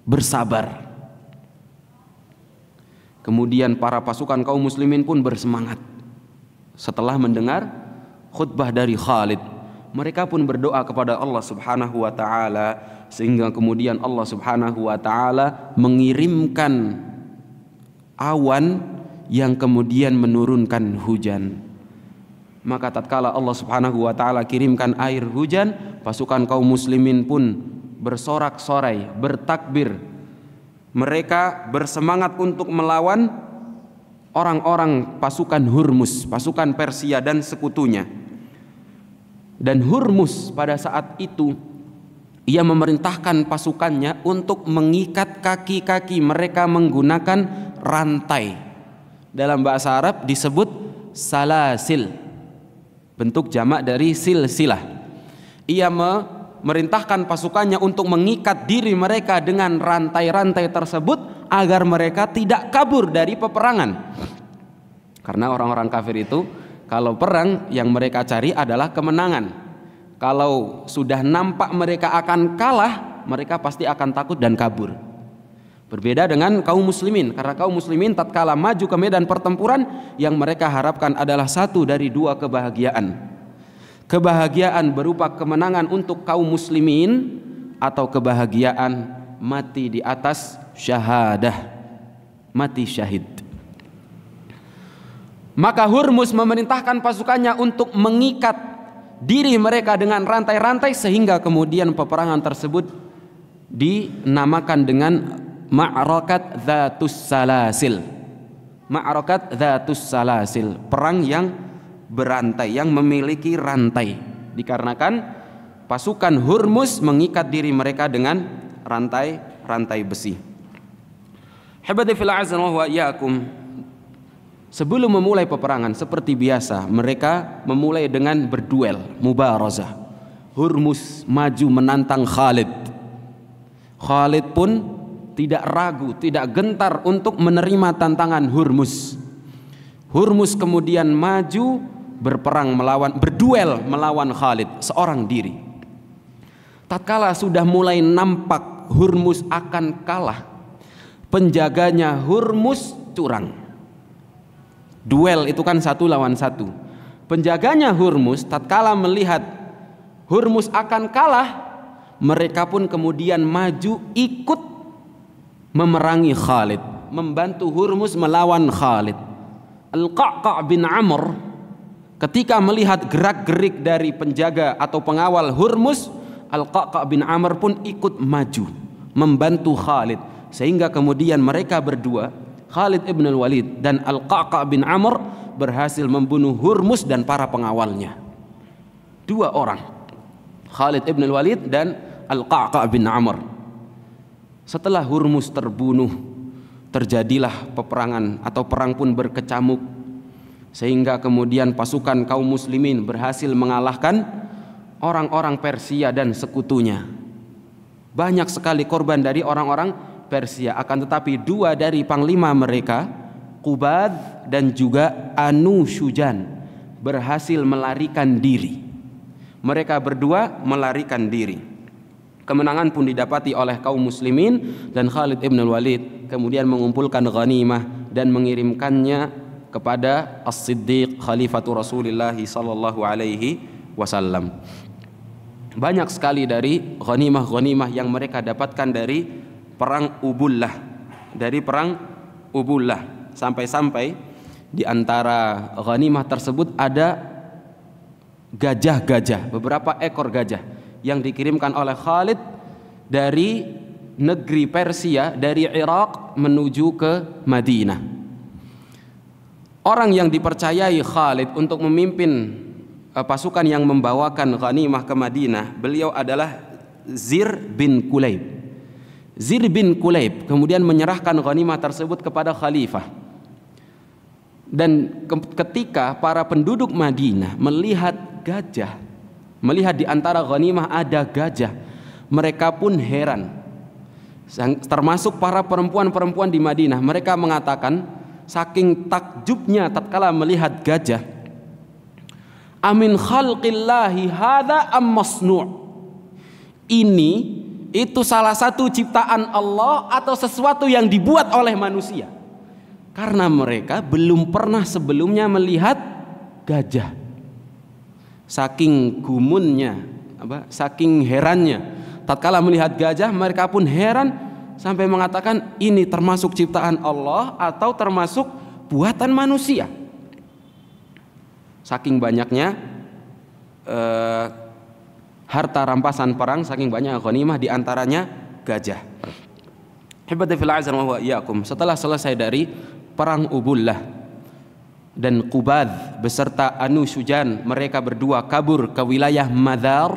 bersabar. Kemudian para pasukan kaum muslimin pun bersemangat setelah mendengar khutbah dari Khalid. Mereka pun berdoa kepada Allah Subhanahu wa taala, sehingga kemudian Allah Subhanahu wa taala mengirimkan awan yang kemudian menurunkan hujan. Maka tatkala Allah Subhanahu wa taala kirimkan air hujan, pasukan kaum muslimin pun bersorak-sorai, bertakbir. Mereka bersemangat untuk melawan orang-orang pasukan Hurmuz, pasukan Persia dan sekutunya. Dan Hurmuz pada saat itu ia memerintahkan pasukannya untuk mengikat kaki-kaki mereka menggunakan rantai. Dalam bahasa Arab disebut salasil, bentuk jamak dari silsilah. Ia memerintahkan pasukannya untuk mengikat diri mereka dengan rantai-rantai tersebut agar mereka tidak kabur dari peperangan. Karena orang-orang kafir itu kalau perang yang mereka cari adalah kemenangan. Kalau sudah nampak mereka akan kalah, mereka pasti akan takut dan kabur. Berbeda dengan kaum muslimin, karena kaum muslimin tatkala maju ke medan pertempuran, yang mereka harapkan adalah satu dari dua kebahagiaan. Kebahagiaan berupa kemenangan untuk kaum muslimin, atau kebahagiaan mati di atas syahadah, mati syahid. Maka Hurmuz memerintahkan pasukannya untuk mengikat diri mereka dengan rantai-rantai, sehingga kemudian peperangan tersebut dinamakan dengan Ma'rakat Dzatus Salasil. Ma'rakat Dzatus Salasil, perang yang berantai, yang memiliki rantai, dikarenakan pasukan Hurmuz mengikat diri mereka dengan rantai-rantai besi. Habadi fil azan wa iyyakum. Sebelum memulai peperangan seperti biasa, mereka memulai dengan berduel, mubarazah. Hurmuz maju menantang Khalid. Khalid pun tidak ragu, tidak gentar untuk menerima tantangan Hurmuz. Hurmuz kemudian maju berperang berduel melawan Khalid seorang diri. Tatkala sudah mulai nampak Hurmuz akan kalah, penjaganya Hurmuz curang. Duel itu kan satu lawan satu. Penjaganya Hurmuz tatkala melihat Hurmuz akan kalah, mereka pun kemudian maju ikut memerangi Khalid, membantu Hurmuz melawan Khalid. Al-Qa'qa' bin Amr ketika melihat gerak-gerik dari penjaga atau pengawal Hurmuz, Al-Qa'qa' bin Amr pun ikut maju membantu Khalid, sehingga kemudian mereka berdua, Khalid ibn al-Walid dan Al-Qa'qa' bin Amr, berhasil membunuh Hurmuz dan para pengawalnya. Dua orang, Khalid ibn al-Walid dan Al-Qa'qa' bin Amr. Setelah Hurmuz terbunuh, terjadilah peperangan atau perang pun berkecamuk, sehingga kemudian pasukan kaum muslimin berhasil mengalahkan orang-orang Persia dan sekutunya. Banyak sekali korban dari orang-orang Persia, akan tetapi dua dari panglima mereka, Qubad dan juga Anu Syujan, berhasil melarikan diri. Mereka berdua melarikan diri. Kemenangan pun didapati oleh kaum muslimin, dan Khalid ibn al-Walid kemudian mengumpulkan ghanimah dan mengirimkannya kepada As-Siddiq, Khalifatul Rasulullah sallallahu alaihi wasallam. Banyak sekali dari ghanimah-ghanimah yang mereka dapatkan dari perang Ubullah, sampai-sampai di antara ghanimah tersebut ada gajah-gajah, beberapa ekor gajah yang dikirimkan oleh Khalid dari negeri Persia, dari Irak menuju ke Madinah. Orang yang dipercayai Khalid untuk memimpin pasukan yang membawakan ghanimah ke Madinah, beliau adalah Zir bin Kulayb. Zir bin Kulayb kemudian menyerahkan ghanimah tersebut kepada khalifah. Dan ketika para penduduk Madinah melihat gajah, melihat di antara ghanimah ada gajah, mereka pun heran. Termasuk para perempuan-perempuan di Madinah, mereka mengatakan saking takjubnya tatkala melihat gajah, amin khalqillahi hadza am masnu'. Ini itu salah satu ciptaan Allah atau sesuatu yang dibuat oleh manusia. Karena mereka belum pernah sebelumnya melihat gajah. saking gumunnya, saking herannya tatkala melihat gajah, mereka pun heran sampai mengatakan ini termasuk ciptaan Allah atau termasuk buatan manusia. Saking banyaknya harta rampasan perang, saking banyak ghanimah, di antaranya gajah. Hibati fil azan wa iyyakum. Setelah selesai dari perang Ubullah dan Qubadh beserta Anu Syujan, mereka berdua kabur ke wilayah Madar.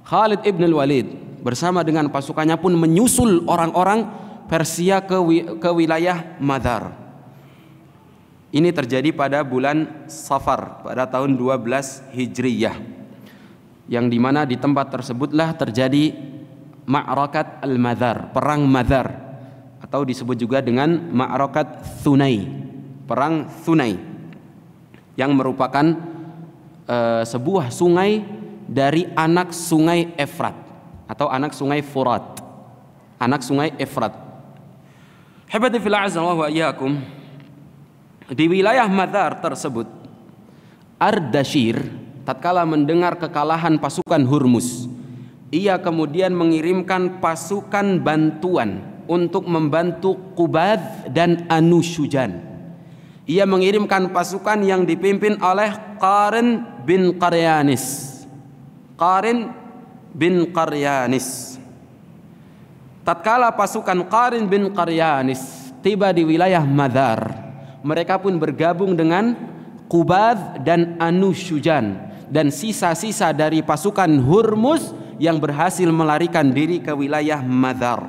Khalid ibn al-Walid bersama dengan pasukannya pun menyusul orang-orang Persia ke wilayah Madar. Ini terjadi pada bulan Safar pada tahun 12 Hijriyah, yang dimana di tempat tersebutlah terjadi Ma'rakat al-Madar, perang Madar, atau disebut juga dengan Ma'rakat Thunai, perang Thunai, yang merupakan sebuah sungai dari anak sungai Efrat atau anak sungai Furat, anak sungai Efrat. Habati fil azza wa iyyakum. Di wilayah Madar tersebut, Ardashir tatkala mendengar kekalahan pasukan Hurmuz, ia kemudian mengirimkan pasukan bantuan untuk membantu Qubadh dan Anu Syujan. Ia mengirimkan pasukan yang dipimpin oleh Qarin bin Qaryanis. Qarin bin Qaryanis. Tatkala pasukan Qarin bin Qaryanis tiba di wilayah Madar, mereka pun bergabung dengan Qubadh dan Anu Syujan dan sisa-sisa dari pasukan Hurmuz yang berhasil melarikan diri ke wilayah Madar.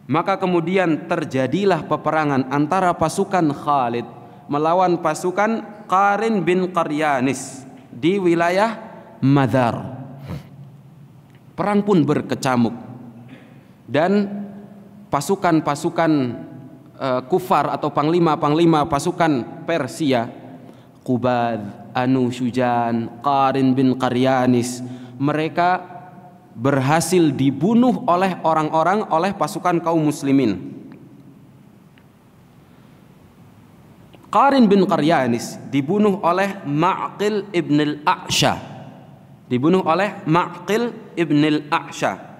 Maka kemudian terjadilah peperangan antara pasukan Khalid melawan pasukan Qarin bin Qaryanis di wilayah Madar. Perang pun berkecamuk dan pasukan-pasukan kufar atau panglima-panglima pasukan Persia, Qubadh, Anu Syujan, Qarin bin Qaryanis, mereka berhasil dibunuh oleh oleh pasukan kaum muslimin. Qarin bin Qaryanis dibunuh oleh Ma'qil ibn al-A'sha, dibunuh oleh Ma'qil ibn al-A'sha.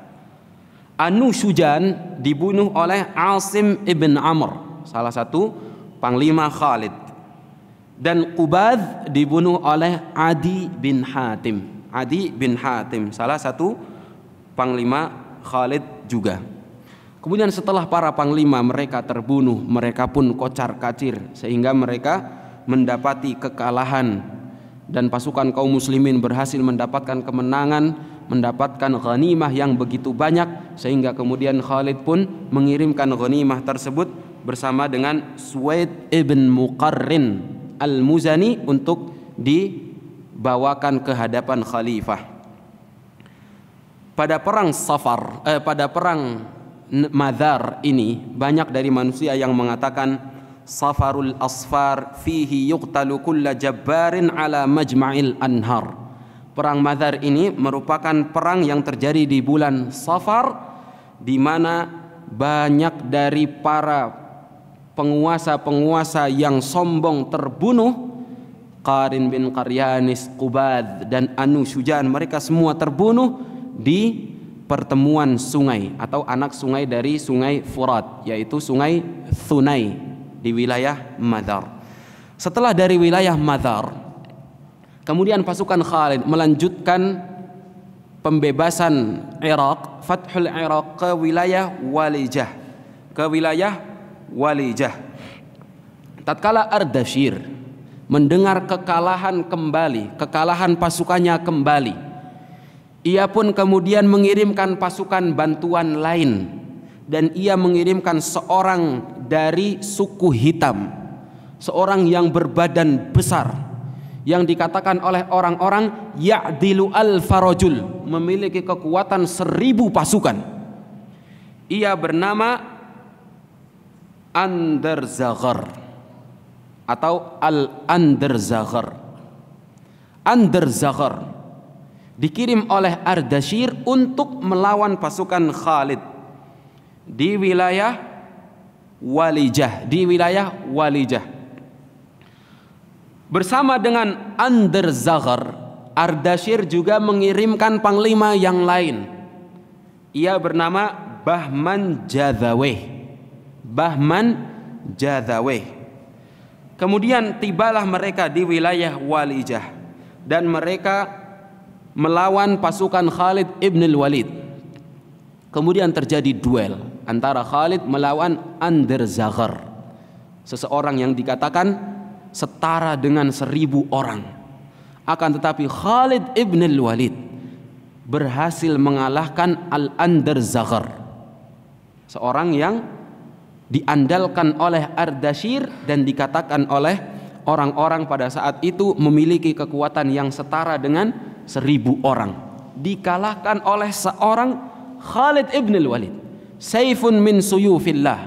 Anu Syujan dibunuh oleh Asim ibn Amr, salah satu panglima Khalid. Dan Qubadh dibunuh oleh Adi bin Hatim. Adi bin Hatim, salah satu panglima Khalid juga. Kemudian setelah para panglima mereka terbunuh, mereka pun kocar-kacir sehingga mereka mendapati kekalahan dan pasukan kaum muslimin berhasil mendapatkan kemenangan, mendapatkan ghanimah yang begitu banyak, sehingga kemudian Khalid pun mengirimkan ghanimah tersebut bersama dengan Suwaid ibn Muqarrin al-Muzani untuk dibawakan ke hadapan khalifah. Pada perang pada perang Madar ini banyak dari manusia yang mengatakan Safarul asfar fihi yuqtalu kulla jabbarin ala majma'il anhar. Perang Madar ini merupakan perang yang terjadi di bulan Safar, di mana banyak dari para penguasa-penguasa yang sombong terbunuh. Qarin bin Qaryanis, Qubadh dan Anu Syujan, mereka semua terbunuh di pertemuan sungai atau anak sungai dari sungai Furat, yaitu sungai Thunai di wilayah Madar. Setelah dari wilayah Madar, kemudian pasukan Khalid melanjutkan pembebasan Irak, Fathul Irak ke wilayah Walijah, Tatkala Ardashir mendengar kekalahan pasukannya kembali, ia pun kemudian mengirimkan pasukan bantuan lain, dan ia mengirimkan seorang dari suku hitam, seorang yang berbadan besar, yang dikatakan oleh orang-orang ya'dilu al-farajul, memiliki kekuatan 1000 pasukan. Ia bernama Andarzaghar atau Al-Andarzaghar. Andarzaghar dikirim oleh Ardashir untuk melawan pasukan Khalid di wilayah Walijah. Bersama dengan Andarzaghar, Ardashir juga mengirimkan panglima yang lain. Ia bernama Bahman Jadzaweh. Bahman Jadzaweh. Kemudian tibalah mereka di wilayah Walijah dan mereka melawan pasukan Khalid ibn al-Walid. Kemudian terjadi duel antara Khalid melawan Andarzaghar, seseorang yang dikatakan setara dengan 1000 orang. Akan tetapi Khalid ibn al-Walid berhasil mengalahkan Al-Andarzaghar, seorang yang diandalkan oleh Ardashir dan dikatakan oleh orang-orang pada saat itu memiliki kekuatan yang setara dengan 1000 orang. Dikalahkan oleh seorang Khalid ibn al-Walid, saifun min suyufillah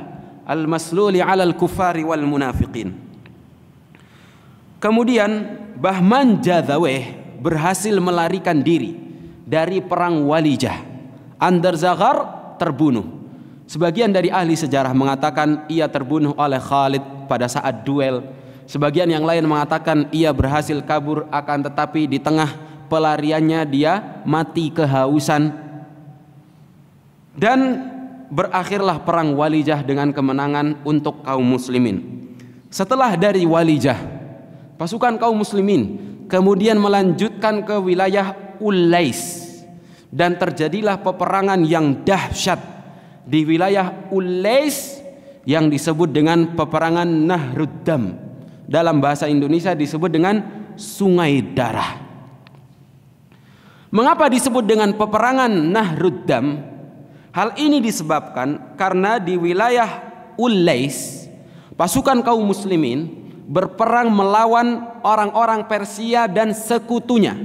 al-masluli 'alal kuffari wal munafiqin. Kemudian Bahman Jadzaweh berhasil melarikan diri dari perang Walijah. Andarzaghar terbunuh. Sebagian dari ahli sejarah mengatakan ia terbunuh oleh Khalid pada saat duel. Sebagian yang lain mengatakan ia berhasil kabur, akan tetapi di tengah pelariannya dia mati kehausan. Dan berakhirlah perang Walijah dengan kemenangan untuk kaum muslimin. Setelah dari Walijah, pasukan kaum muslimin kemudian melanjutkan ke wilayah Ulais dan terjadilah peperangan yang dahsyat di wilayah Ulais yang disebut dengan peperangan Nahruddam. Dalam bahasa Indonesia disebut dengan Sungai Darah. Mengapa disebut dengan peperangan Nahruddam? Hal ini disebabkan karena di wilayah Ulais pasukan kaum muslimin berperang melawan orang-orang Persia dan sekutunya.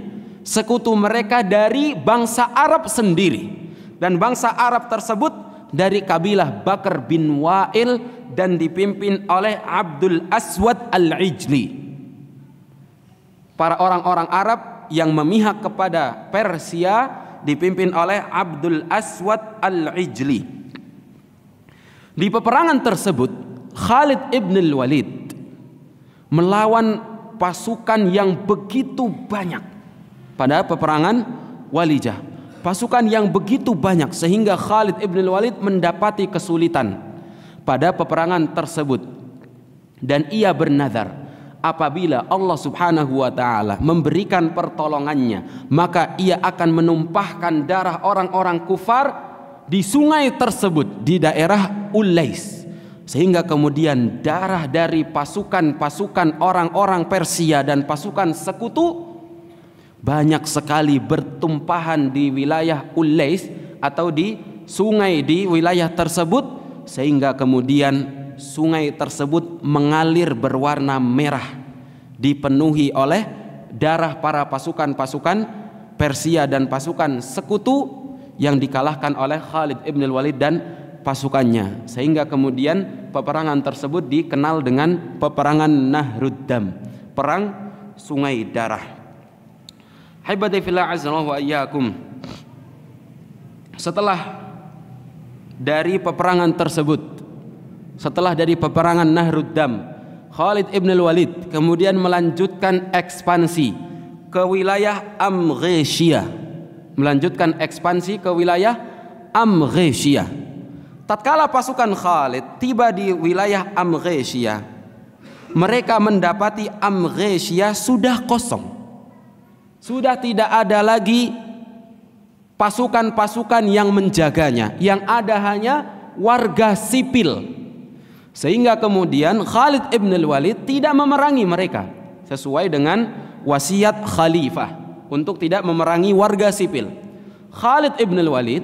Sekutu mereka dari bangsa Arab sendiri. Dan bangsa Arab tersebut dari kabilah Bakar bin Wa'il dan dipimpin oleh Abdul Aswad al-Ijli. Para orang-orang Arab yang memihak kepada Persia dipimpin oleh Abdul Aswad al-Ijli. Di peperangan tersebut Khalid ibn al-Walid melawan pasukan yang begitu banyak pada peperangan Walijah. Pasukan yang begitu banyak sehingga Khalid ibn al-Walid mendapati kesulitan pada peperangan tersebut. Dan ia bernazar, apabila Allah subhanahu wa ta'ala memberikan pertolongannya, maka ia akan menumpahkan darah orang-orang kufar di sungai tersebut di daerah Ulais. Sehingga kemudian darah dari pasukan-pasukan orang-orang Persia dan pasukan sekutu banyak sekali bertumpahan di wilayah Ulais atau di sungai di wilayah tersebut, sehingga kemudian sungai tersebut mengalir berwarna merah, dipenuhi oleh darah para pasukan-pasukan Persia dan pasukan sekutu yang dikalahkan oleh Khalid ibn al-Walid dan pasukannya, sehingga kemudian peperangan tersebut dikenal dengan peperangan Nahruddam, perang Sungai Darah. Haibati fillah azza wa iyyakum. Setelah dari peperangan tersebut, setelah dari peperangan Nahruddam, Khalid ibn al-Walid kemudian melanjutkan ekspansi ke wilayah Amghesia, melanjutkan ekspansi ke wilayah Amghesia. Tatkala pasukan Khalid tiba di wilayah Amghesia, mereka mendapati Amghesia sudah kosong. Sudah tidak ada lagi pasukan-pasukan yang menjaganya, yang ada hanya warga sipil. Sehingga kemudian Khalid ibn al-Walid tidak memerangi mereka sesuai dengan wasiat khalifah untuk tidak memerangi warga sipil. Khalid ibn al-Walid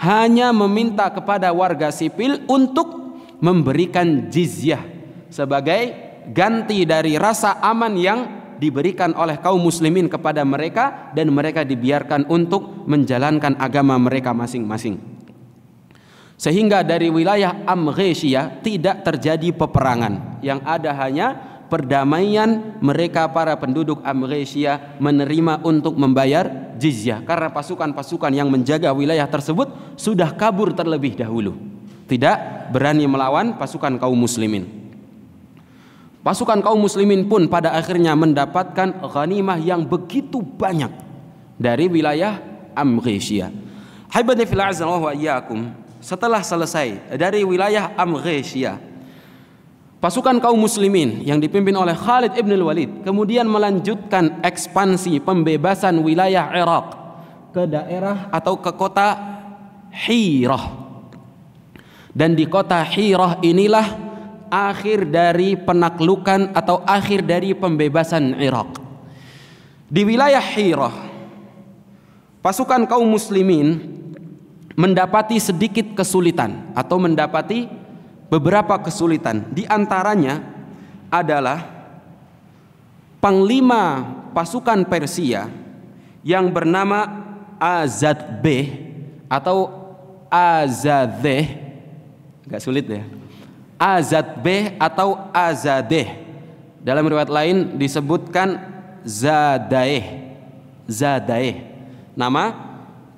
hanya meminta kepada warga sipil untuk memberikan jizyah sebagai ganti dari rasa aman yang diberikan oleh kaum muslimin kepada mereka, dan mereka dibiarkan untuk menjalankan agama mereka masing-masing. Sehingga dari wilayah Amghesia tidak terjadi peperangan, yang ada hanya perdamaian. Mereka para penduduk Amghesia menerima untuk membayar jizyah karena pasukan-pasukan yang menjaga wilayah tersebut sudah kabur terlebih dahulu, tidak berani melawan pasukan kaum muslimin. Pasukan kaum muslimin pun pada akhirnya mendapatkan ghanimah yang begitu banyak dari wilayah Amghesia. Haibati fil azza wa iyyakum, setelah selesai dari wilayah Amghesia, pasukan kaum muslimin yang dipimpin oleh Khalid ibn al-Walid kemudian melanjutkan ekspansi pembebasan wilayah Irak ke daerah atau ke kota Hirah. Dan di kota Hirah inilah akhir dari penaklukan atau akhir dari pembebasan Irak. Di wilayah Hirah, pasukan kaum muslimin mendapati sedikit kesulitan atau mendapati beberapa kesulitan. Di antaranya adalah panglima pasukan Persia yang bernama Azadbeh atau Azadeh, agak sulit ya, Azadbeh atau Azadeh. Dalam riwayat lain disebutkan Zadaeh. Zadaeh, nama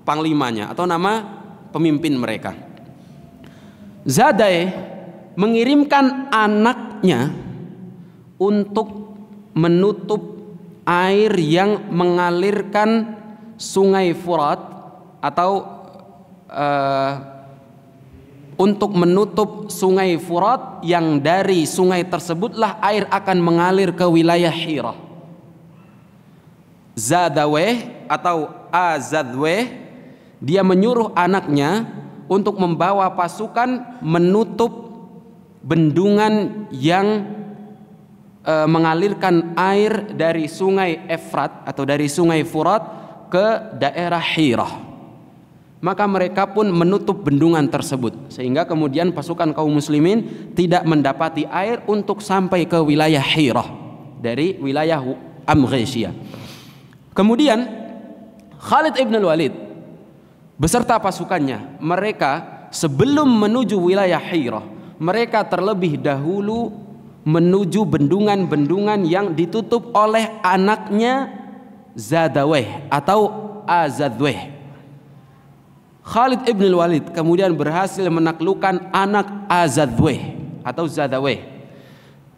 panglimanya atau nama pemimpin mereka. Zadaeh mengirimkan anaknya untuk menutup air yang mengalirkan sungai Furat atau untuk menutup sungai Furat yang dari sungai tersebutlah air akan mengalir ke wilayah Hirah. Zadaweh atau Azadweh, dia menyuruh anaknya untuk membawa pasukan menutup bendungan yang mengalirkan air dari sungai Efrat atau dari sungai Furat ke daerah Hirah. Maka mereka pun menutup bendungan tersebut sehingga kemudian pasukan kaum muslimin tidak mendapati air untuk sampai ke wilayah Hirah dari wilayah Amghesia. Kemudian Khalid ibn al-Walid beserta pasukannya, mereka sebelum menuju wilayah Hirah, mereka terlebih dahulu menuju bendungan-bendungan yang ditutup oleh anaknya Zadaweh atau Azadweh. Khalid ibn al-Walid kemudian berhasil menaklukkan anak Azadweh atau Zadaweh,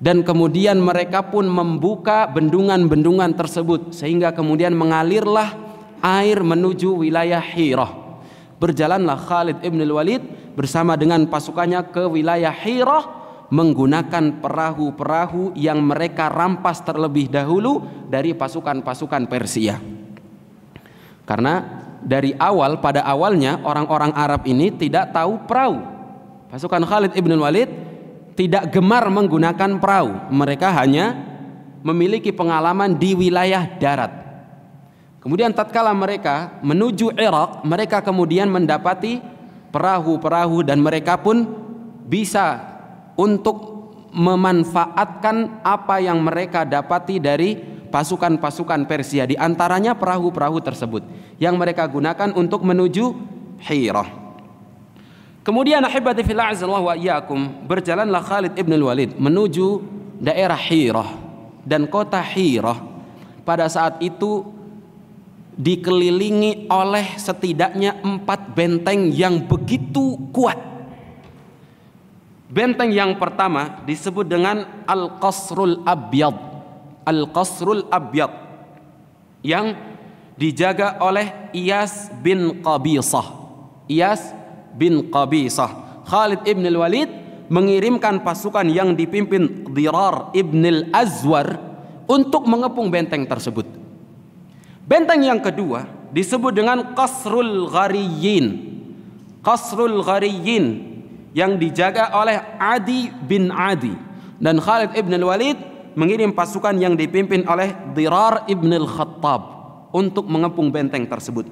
dan kemudian mereka pun membuka bendungan-bendungan tersebut sehingga kemudian mengalirlah air menuju wilayah Hirah. Berjalanlah Khalid ibn al-Walid bersama dengan pasukannya ke wilayah Hirah menggunakan perahu-perahu yang mereka rampas terlebih dahulu dari pasukan-pasukan Persia. Karena dari awal, pada awalnya orang-orang Arab ini tidak tahu perahu. Pasukan Khalid ibn Walid tidak gemar menggunakan perahu. Mereka hanya memiliki pengalaman di wilayah darat. Kemudian tatkala mereka menuju Irak, mereka kemudian mendapati perahu-perahu dan mereka pun bisa untuk memanfaatkan apa yang mereka dapati dari pasukan-pasukan Persia, di antaranya perahu-perahu tersebut yang mereka gunakan untuk menuju Hirah. Kemudian ahibati fillah azza wa iyyakum, berjalanlah Khalid ibn al-Walid menuju daerah Hirah, dan kota Hirah pada saat itu dikelilingi oleh setidaknya 4 benteng yang begitu kuat. Benteng yang pertama disebut dengan Al-Qasrul Abyad. Al-Qasrul Abyad yang dijaga oleh Iyas bin Qabisah. Iyas bin Qabisah. Khalid ibn al-Walid mengirimkan pasukan yang dipimpin Dirar ibn al-Azwar untuk mengepung benteng tersebut. Benteng yang kedua disebut dengan Qasrul Ghariyin. Qasrul Ghariyin yang dijaga oleh Adi bin Adi, dan Khalid ibn al-Walid mengirim pasukan yang dipimpin oleh Dirar ibn al-Khattab untuk mengepung benteng tersebut.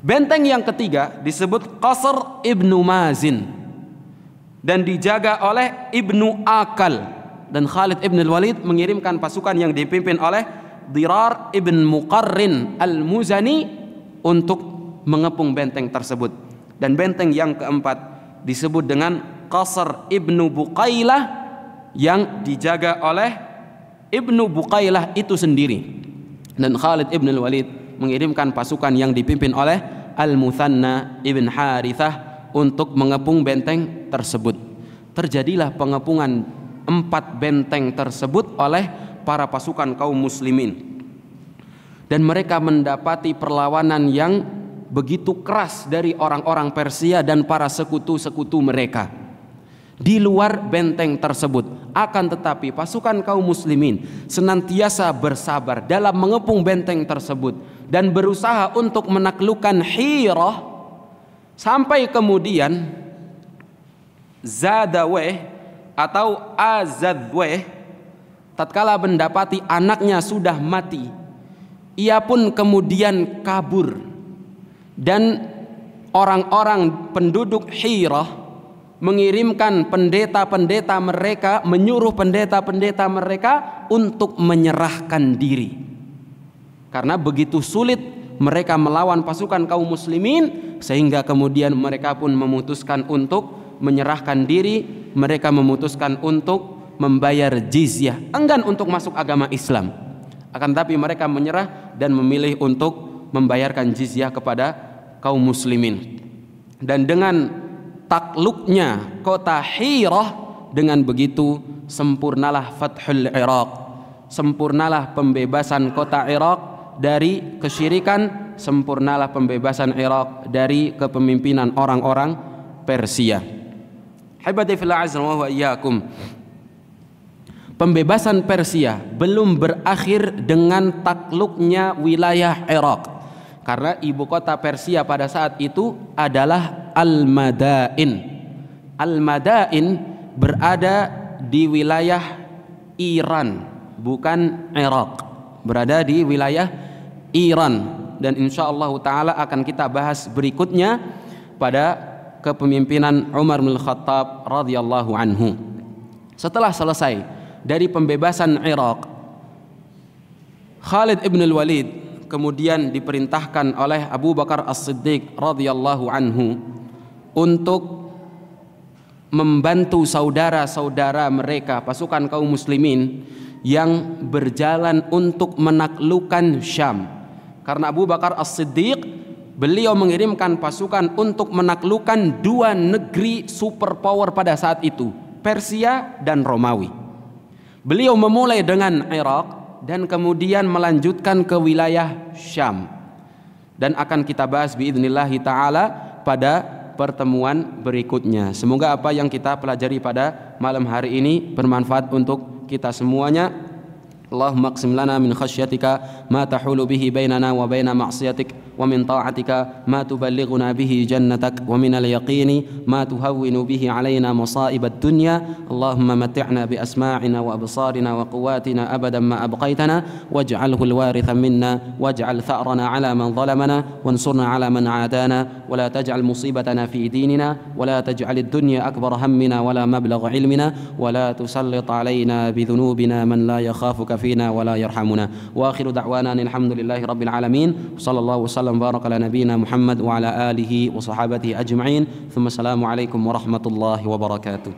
Benteng yang ketiga disebut Qasr ibnu Mazin dan dijaga oleh Ibnu Akal, dan Khalid ibn al-Walid mengirimkan pasukan yang dipimpin oleh Dirar ibn Muqarrin al-Muzani untuk mengepung benteng tersebut. Dan benteng yang keempat disebut dengan Qasr ibnu Buqailah yang dijaga oleh Ibnu Buqailah itu sendiri. Dan Khalid ibn al-Walid mengirimkan pasukan yang dipimpin oleh Al-Muthanna ibn Harithah untuk mengepung benteng tersebut. Terjadilah pengepungan 4 benteng tersebut oleh para pasukan kaum muslimin. Dan mereka mendapati perlawanan yang begitu keras dari orang-orang Persia dan para sekutu-sekutu mereka di luar benteng tersebut. Akan tetapi pasukan kaum muslimin senantiasa bersabar dalam mengepung benteng tersebut dan berusaha untuk menaklukkan Hirah, sampai kemudian Zadaweh atau Azadweh tatkala mendapati anaknya sudah mati, ia pun kemudian kabur. Dan orang-orang penduduk Hirah mengirimkan pendeta-pendeta mereka, menyuruh pendeta-pendeta mereka untuk menyerahkan diri. Karena begitu sulit mereka melawan pasukan kaum muslimin, sehingga kemudian mereka pun memutuskan untuk menyerahkan diri. Mereka memutuskan untuk membayar jizyah, enggan untuk masuk agama Islam. Akan tapi mereka menyerah dan memilih untuk membayarkan jizyah kepada kaum muslimin. Dan dengan takluknya kota Hirah, dengan begitu sempurnalah Fathul Iraq, sempurnalah pembebasan kota Irak dari kesyirikan, sempurnalah pembebasan Irak dari kepemimpinan orang-orang Persia. Habibati fillah azza wa iyyakum. Pembebasan Persia belum berakhir dengan takluknya wilayah Irak, karena ibu kota Persia pada saat itu adalah Al-Madain. Al-Madain berada di wilayah Iran, bukan Irak. Berada di wilayah Iran. Dan insyaallah ta'ala akan kita bahas berikutnya pada kepemimpinan Umar bin Khattab radhiyallahu anhu. Setelah selesai dari pembebasan Irak, Khalid ibn al-Walid kemudian diperintahkan oleh Abu Bakar As-Siddiq radhiyallahu anhu untuk membantu saudara-saudara mereka pasukan kaum muslimin yang berjalan untuk menaklukkan Syam. Karena Abu Bakar As-Siddiq, beliau mengirimkan pasukan untuk menaklukkan 2 negeri superpower pada saat itu, Persia dan Romawi. Beliau memulai dengan Irak dan kemudian melanjutkan ke wilayah Syam. Dan akan kita bahas biidznillah ta'ala pada pertemuan berikutnya. Semoga apa yang kita pelajari pada malam hari ini bermanfaat untuk kita semuanya. Allahumma qsim lana min khasyatika ma tahulu bihi bainana wa baina ma'siyatik, wa min ta'atika ma tuballighuna bihi jannatak, wa min al-yaqini ma tuhawwinu bihi alaina masa'ibad dunya. Allahumma mat'na bi asma'ina wa absarina wa quwwatina abadan ma abqaitana, waj'alhu al-waritha minna waj'al tha'rana 'ala man zalamana wansurna 'ala man 'adana, wa la taj'al musibatana fi dinina, wa la taj'al ad-dunya akbar hammina wa la mablagha 'ilmina, wa la tusallit 'alaina bi dhunubina man la yakhafuka fina wa la yarhamuna. Wa akhiru da'wana alhamdulillahi rabbil alamin. Sallallahu wasallam baraka ala nabiyyina Muhammad wa ala alihi wa sahabatihi ajma'in. Thumma assalamu alaikum warahmatullahi wabarakatuh.